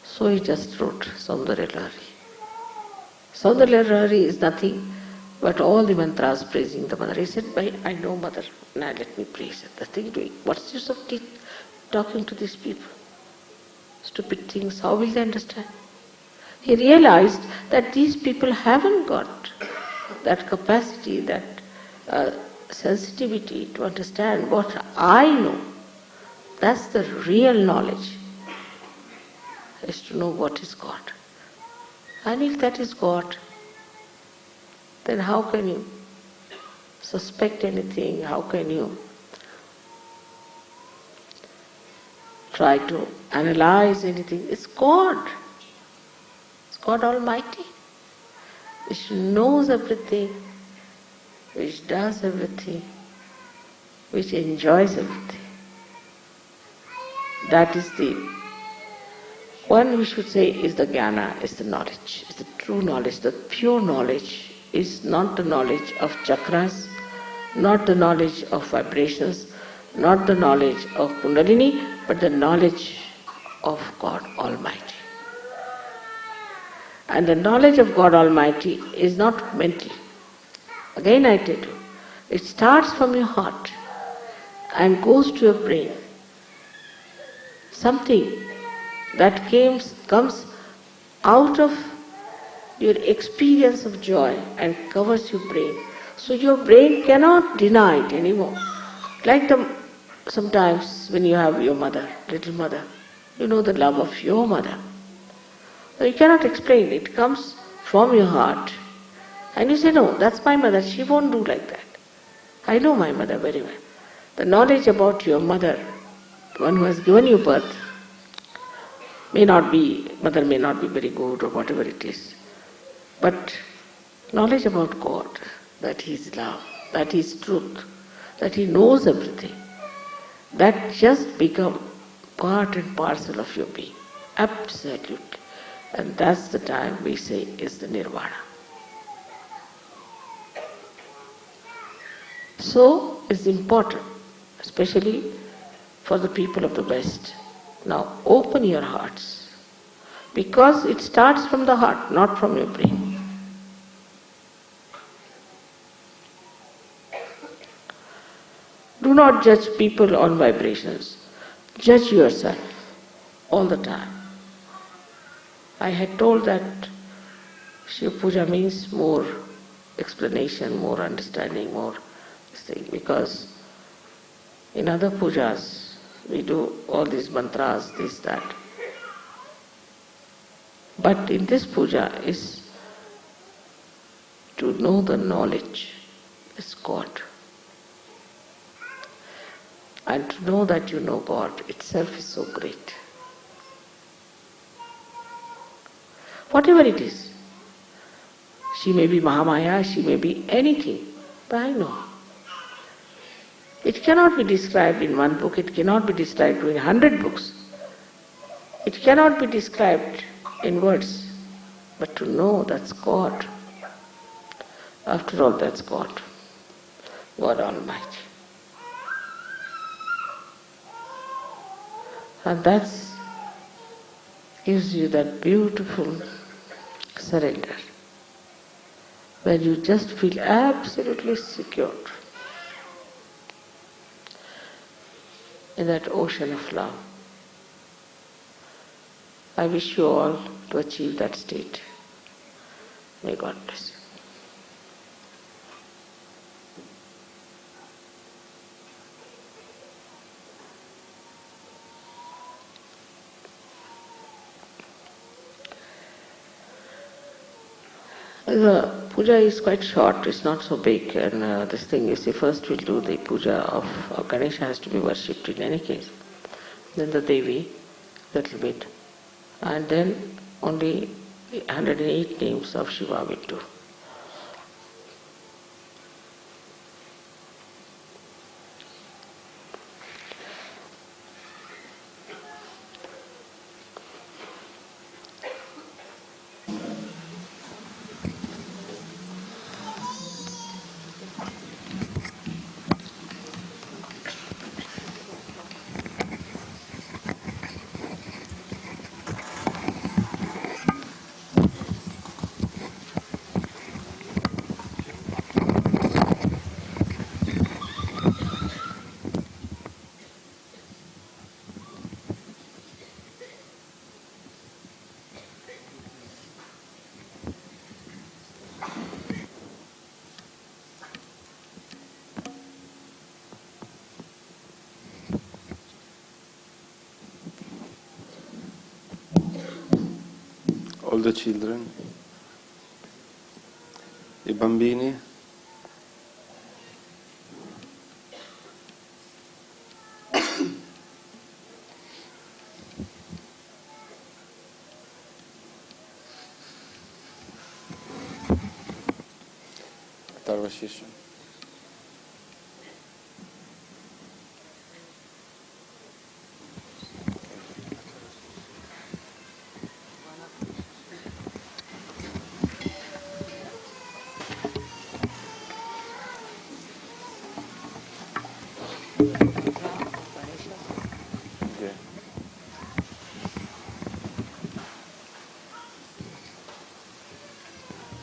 So he just wrote Saundarya Lahari. Saundarya Lahari is nothing but all the mantras praising the mother. He said, I know mother, now let me praise her. The thing doing, what's the use of talking to these people? Stupid things, how will they understand? He realized that these people haven't got that capacity, that sensitivity to understand what I know. That's the real knowledge, is to know what is God. And if that is God, then how can you suspect anything? How can you try to analyze anything? It's God. It's God Almighty, which knows everything, which does everything, which enjoys everything. That is the one we should say is the jnana, is the knowledge, is the true knowledge, the pure knowledge is not the knowledge of chakras, not the knowledge of vibrations, not the knowledge of Kundalini, but the knowledge of God Almighty. And the knowledge of God Almighty is not mental. Again I tell you, it starts from your heart and goes to your brain. Something that comes out of your experience of joy and covers your brain. So your brain cannot deny it anymore. Like sometimes when you have your mother, little mother, you know the love of your mother. So you cannot explain it. It comes from your heart. And you say, no, that's my mother, she won't do like that. I know my mother very well. The knowledge about your mother, the one who has given you birth, mother may not be very good or whatever it is. But knowledge about God, that He is love, that He is truth, that He knows everything, that just become part and parcel of your being. Absolutely. And that's the time we say is the Nirvana. So it's important, especially for the people of the West. Now open your hearts, because it starts from the heart, not from your brain. Do not judge people on vibrations. Judge yourself all the time. I had told that Shiva Puja means more explanation, more understanding, more this thing, because in other pujas we do all these mantras, this, that. But in this puja is to know the knowledge is God. And to know that you know God itself is so great. Whatever it is, she may be Mahamaya, she may be anything, but I know. It cannot be described in one book, it cannot be described in 100 books. It cannot be described in words, but to know that's God. After all, that's God, God Almighty. And that gives you that beautiful surrender, where you just feel absolutely secure in that ocean of love. I wish you all to achieve that state. May God bless you. The puja is quite short, it's not so big, and this thing you see, first we'll do the puja of Ganesha has to be worshipped in any case. Then the Devi, little bit, and then only 108 names of Shiva will do. All the children, I bambini, Tarvashisha.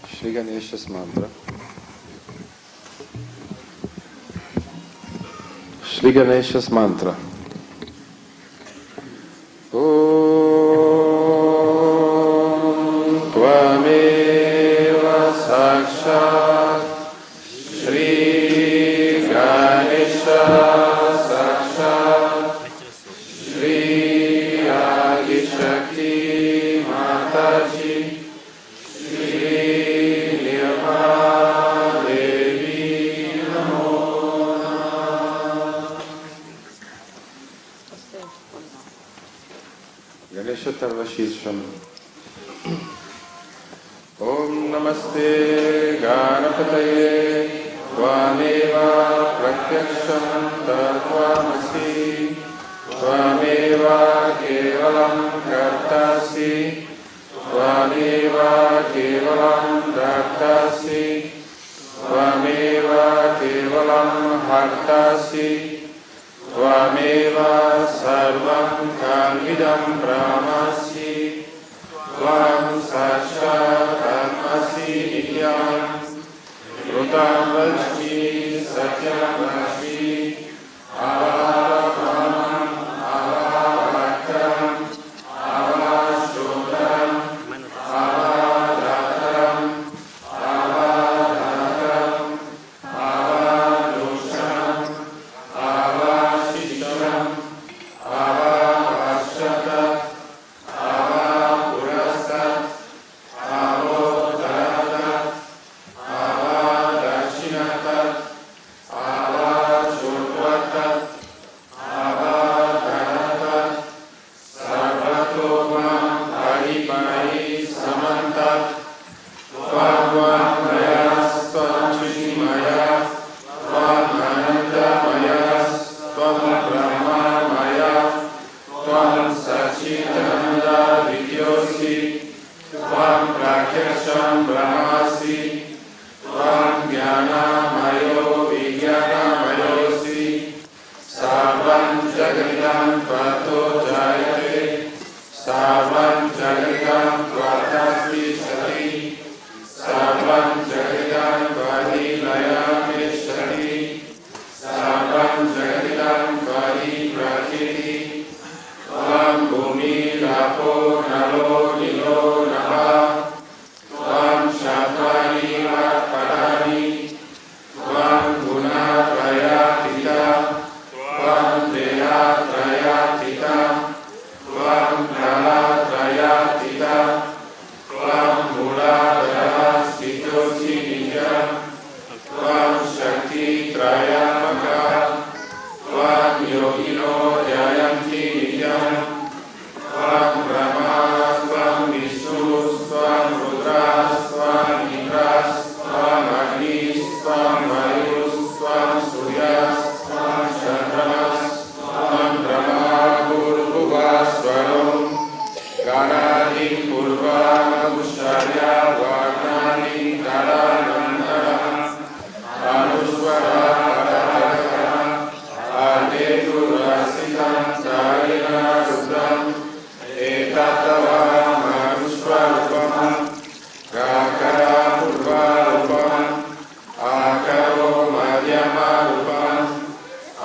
Shri Ganesha's mantra. Shri Ganesha's mantra. Om Tvameva Sakshat Shri Ganesha Sakshat Shri Adishakti Mataji Shri Nirmala Devi Namo Namah. Ganesha Tarvashisham. Om Namaste Ganapataye Tvameva Pratyaksham Tatvamasi Tvameva Kevalam Kartasi Tvameva Kevalam Daktasi Tvameva Kevalam Hartasi Tvameva Sarvam Kalvidam Brahmasi Tvam Sakshat Atmasi Nityam Rutam Lakshmi Satyam Lakshmi Avapamam Avavaktaram Avashrodam Avadataram Avadataram Avadosham Avashisham Avavashatat Avapurasat त्रयात्मका त्वां योगिनो ध्यायन्ति नित्यं त्वां ब्रह्मा त्वां विष्णुः त्वां रुद्रः त्वां इन्द्रः त्वां अग्निः त्वां वायुः त्वां सूर्यः त्वां चन्द्रमः त्वां ब्रह्मा भूर्भुवः स्वरं गणानि पूर्वानुष्ठाया वर्णानि तदानन्तरम् अनुस्वरा आदेतुरसितं सारिणा रुद्रम् एतत्तवामनुस्वरूपम् काकरापूर्वारूपम् आकरो मध्यमरूपम्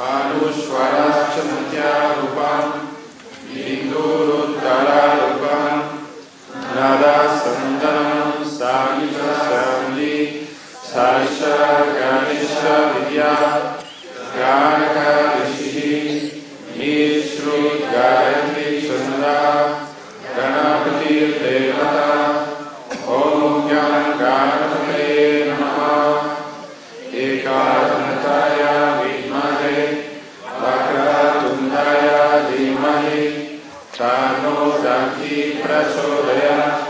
अनुस्वरश्च मध्यारूपम् बिन्दुरुत्तरारूपम् नदासन्दनं सानिचसन्धि साइष गणेश विद्या गानक ऋषिः निःश्रुत गायत्री छन्दा गणपतिर्देवता ॐ ज्ञान गणपतये नमः एकादन्ताय विद्महे वक्रतुण्डाय धीमहि तन्नो दन्ति प्रचोदयात्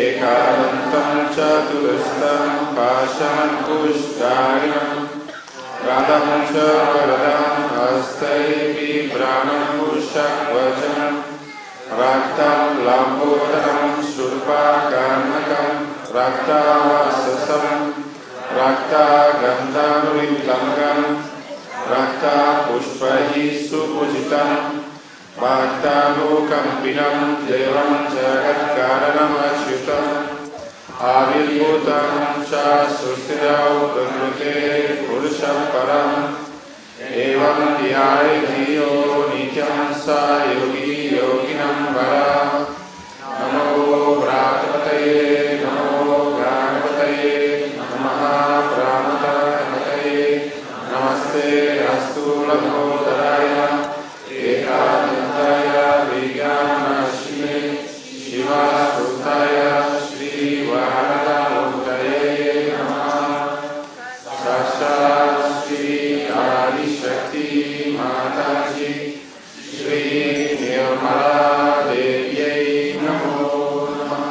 एकादन्तं चतुरस्रं पाशमङ्कुशधारिणं रथं च वरदं हस्तैः ब्राह्मणमुषकवचनं रक्तं लम्बोदरं शूर्पकर्णकं रक्तावससं रक्तगन्धर्विलङ्गं रक्तपुष्पैः सुपूजितं भक्तानुकम्पिनं देवं जगत्कारणमच्युतम् आविर्भूतं च सुस्थिरौ प्रकृते पुरुषं परम् एवं ध्यायति यो नित्यं स योगी योगिनं वरा नमो भ्रातृपतये नमो गणपतये नमः प्राणपतये नमस्ते अस्तु लम्बोदराय एकादन्ताय विज्ञाननाशिने शिवासुताय श्रीवरदमूर्तये नमः साक्षात् श्री आदिशक्ति माताजी श्री निर्मला देव्यै नमो नमः।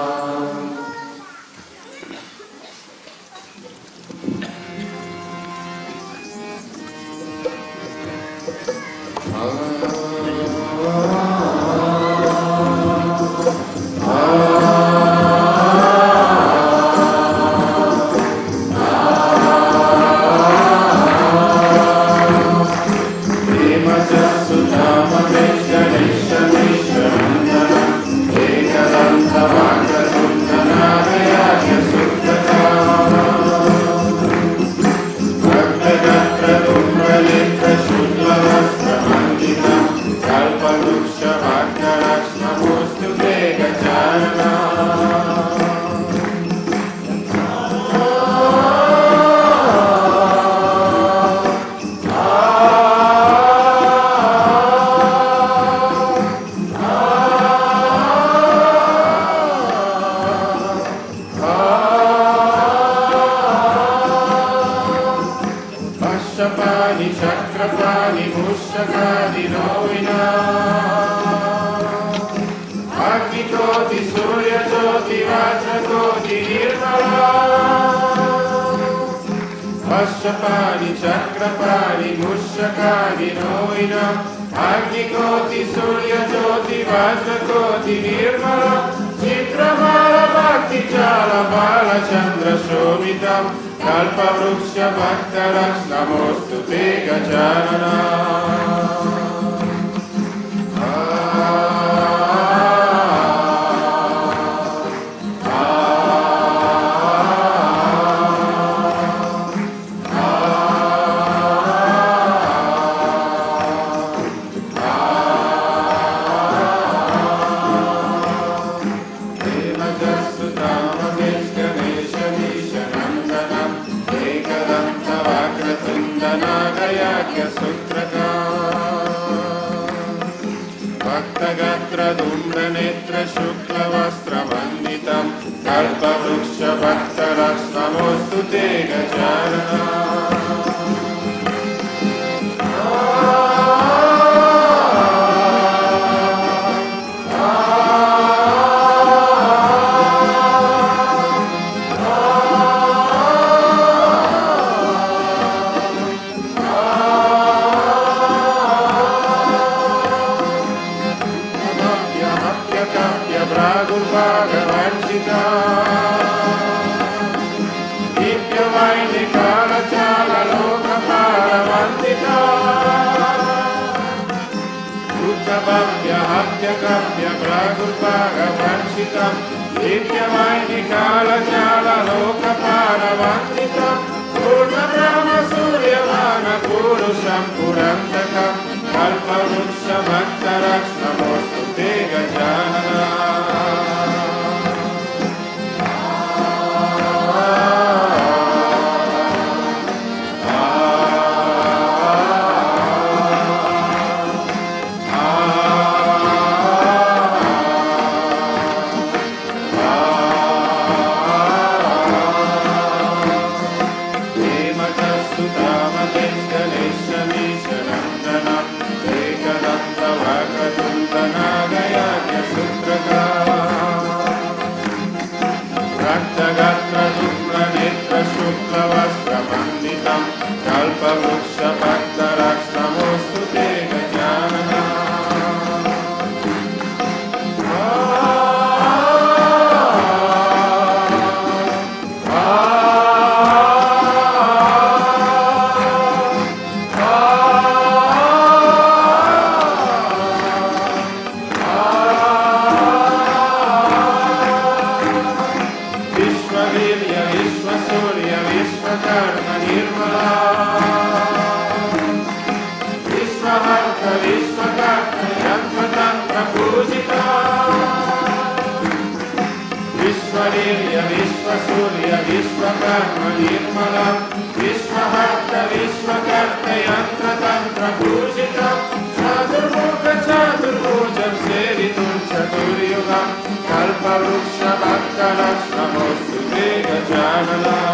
Pashapani Chakrapani Mushakani Noina Agnikoti Surya Jyoti Vajrakoti Nirmala Chitramala Bhakti Jala Bala Chandra Shobhitam Kalpa Vruksha Bhaktaraks Namostu Te Gajanana Dhumranetra Shukla Vastra Vanditam Kalpa Vruksha Bhaktaraks Namostu Te Gajanana Apya Pragurvagavanchitam Nityamainikala Jala Lokaparavanchitam Purna Brahma Suryavana Purusham Purantakam Kalpavruksha Bhaktaraksnamostu Te Gajanana Vishwakarma Nirmala Vishwaharta Vishwakarta Yantra Tantra Pujita Chaturmukha Chaturbhujam Seritum Chaturyugam Kalpavruksha Bhaktaraksnamostu Te Gajanana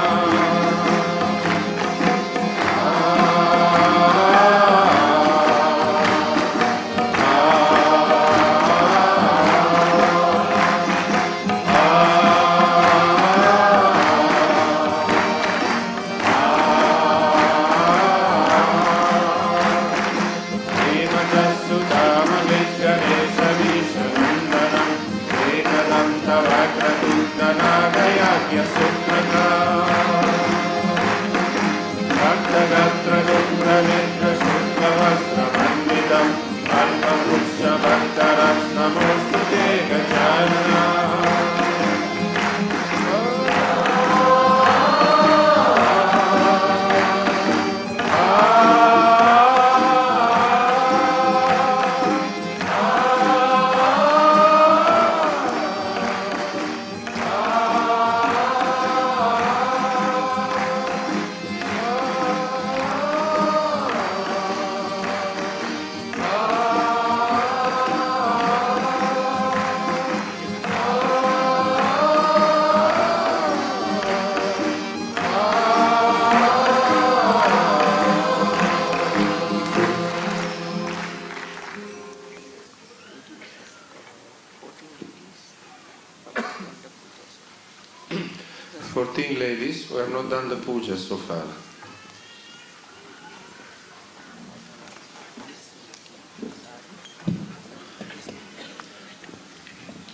Ladies who have not done the puja so far.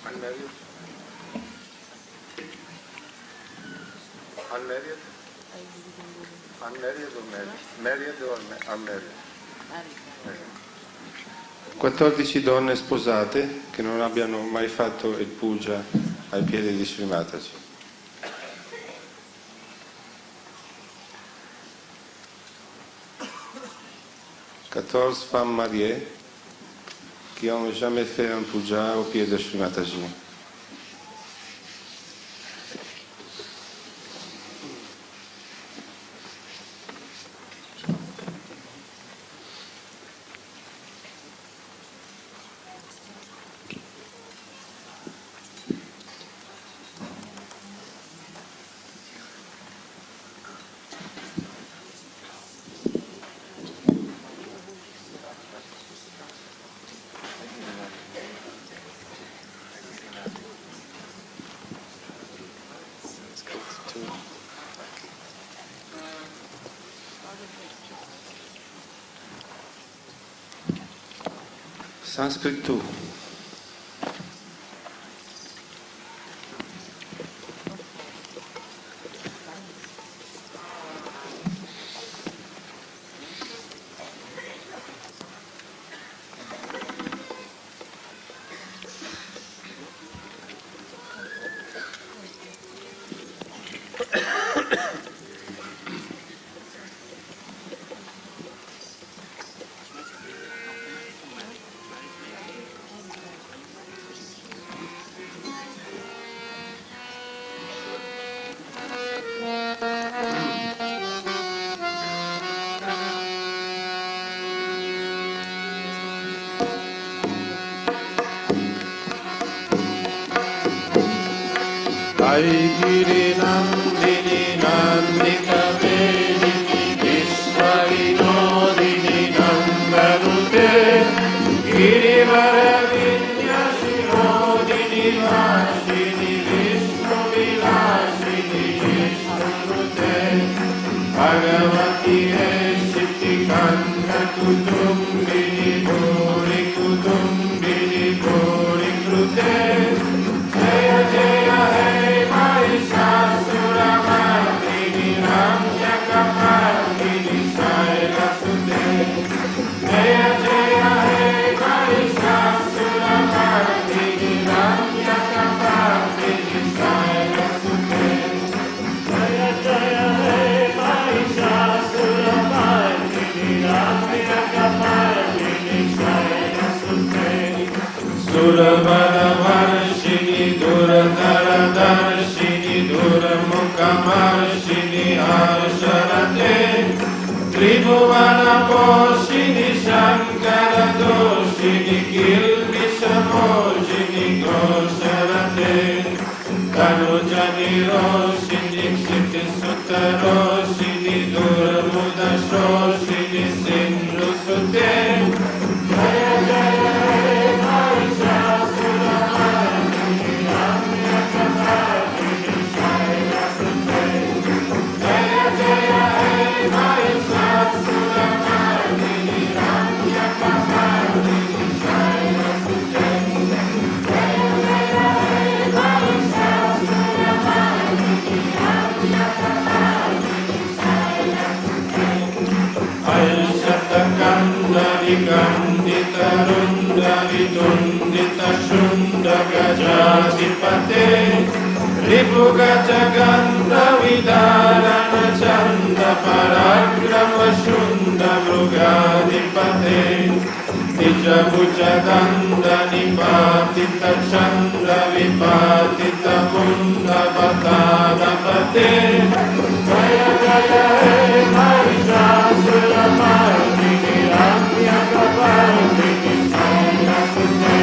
Unmarried? Unmarried? Unmarried or married? Married or unmarried? Married. 14 donne sposate che non abbiano mai fatto il puja ai piedi di Shri Mataji. 14 femmes mariées qui n'ont jamais fait un puja au pied de Shri Mataji. Sanskrit 2. Haigiri Nandini Nandita Vediki Vishwavinodini Nandanute Girivara Vinyashirodini Vashini Vishnu Vilashini Vishnurute Bhagavati Eshiti Kanda Kutumbini Bhuri Kutumbini Bhuri Krute Jaya Jaya Hey Mahishasura Mardini Ramyakapardini Shaila Sute Jaya Jaya Hey Mahishasura Mardini Ramyakapardini Shaila Sute Jaya Jaya Hey Mahishasura Mardini Ramyakapardini Shaila Sute Suravara Varshini Duradara Darshini Duramukhamarshini Arsharate Tribhuvana Poshini Shankara Doshini Kilvishamojini Gosharate Tanujani Roshini Ksiti Sutta Roshini Duramuda Shoshini Sindhu Sute Jaya Jaya Hey Mahishasura Mardini Ramyakapardini Shaila Sute Jaya Jaya Hey Mahishasura Mardini Ramyakapardini Shaila Sute Jaya Jaya Hey Mahishasura Mardini Ramyakapardini Shaila Sute Aishatakanda Vigandita Runda Vitundita Shunda Gajasipate Ripugajaganda Vidarana Chanda Paragrama Shunda Mrugadipate Tijabujaganda Nipatita Chanda Vipatita Munda Vatadapate Jaya Jaya Hey Mahishasura Mardini Ramyakapardini Shaila Sute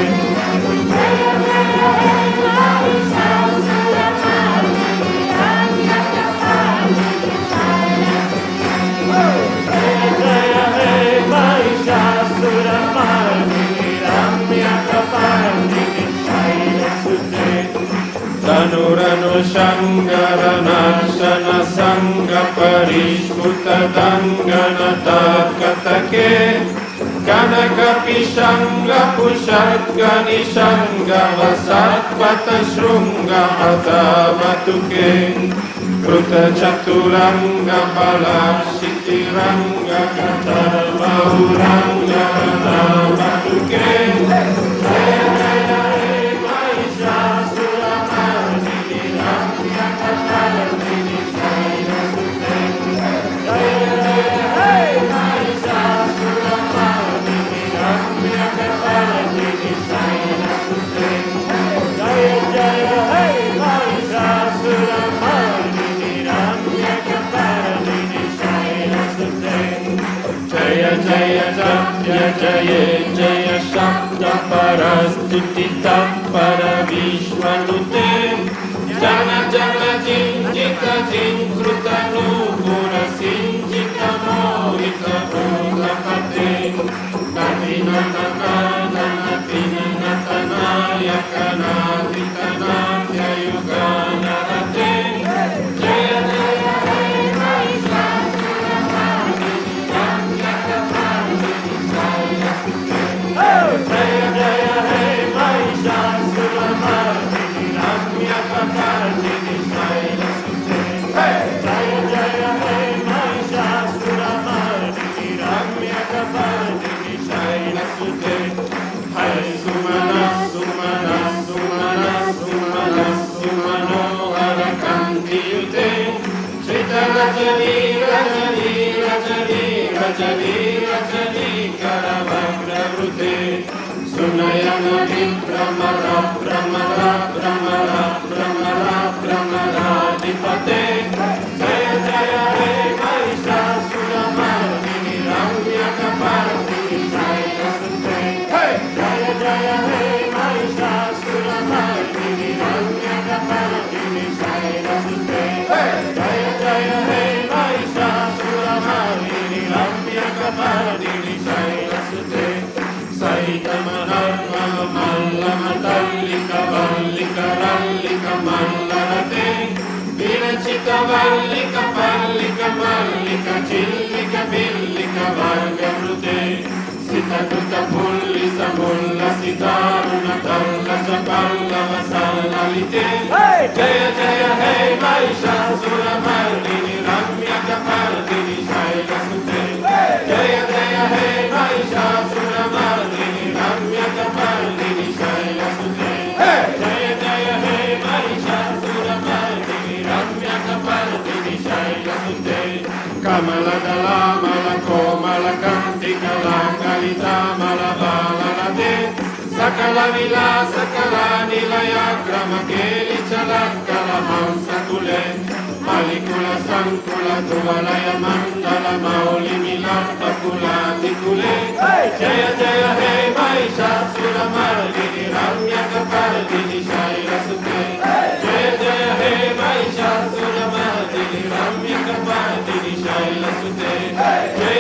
Jaya Jaya Hey Mahishasura Mardini Ramyakapardini Shaila Sute Jaya Jaya Hey Mahishasura Mardini Ramyakapardini Shaila Sute Tanuranu Shankara Narshana Sangha Parishkuta Dangana Tatkatake Kanaka Pishanga Pushatkani Shanga Vasatpata Shunga Hatavatuke Kruta Chaturanga Balashitiranga Katarvauranga Hatavatuke Jaya Jaya Hey Mahishasura Mardini Ramyakapardini Shaila Sute Jaya Jaya Hey Mahishasura Mardini Ramyakapardini Shaila Sute Jaya Jaya Hey Mahishasura Mardini Ramyakapardini Shaila Sute Jaya Jaya Jaya Jaya Jaya Shabda Parastiti Tappara Vishwanute Jana Jana Jinjita Jinkruta Nupura Sinjita Mohita Bhutapate Katina Nakana Natina Natanaya Kanadita Natya Yugana Rate Jaya Jaya Hey Mahishasura Mardini Ramyakapardini Shaila Sute Jaya Jaya Hey Mahishasura Mardini Ramyakapardini Shaila Sute Jaya Jaya Hey Mahishasura Mardini Ramyakapardini Shaila Sute Hai Sumana Sumana Sumana Sumana Sumano Harakanti Yute Shrita Rajani Rajani Rajani Rajani Rajani Karavakra Vrute Sunayana Vipramara Pramara Pramara Pramara Pramara Dipate Jaya Jaya Hey Mahishasura Mardini Ramyakapardini Shaila Sute Jaya Jaya Hey Mahishasura Mardini Ramyakapardini Shaila sute Sita Kutta Pulli Samulla Sitaruna Talla Chapalla Vasalla Lite Jaya Jaya Hey Mahishasura Mardini Ramya Kapardini Shaila Sute Jaya Jaya Hey Mahishasura Mardini Ramya Kapardini Shaila Sute Jaya Jaya Hey Mahishasura Mardini Ramya Kapardini Shaila Sute Kamala Dala Mala Komala Kantika Langalita Mala Bala Lade Sakala Vila Sakala Nilaya Grama Keli Chalakala Hamsa Kule Malikula Sankula Tuvalaya Mandala Mauli Milapa Kula Tikule Jaya Jaya Hey Mahishasura Mardini Ramya Kapardini Shaila Sute Jaya Jaya Hey Mahishasura Mardini Ramya Kapardini Shaila Sute Jaya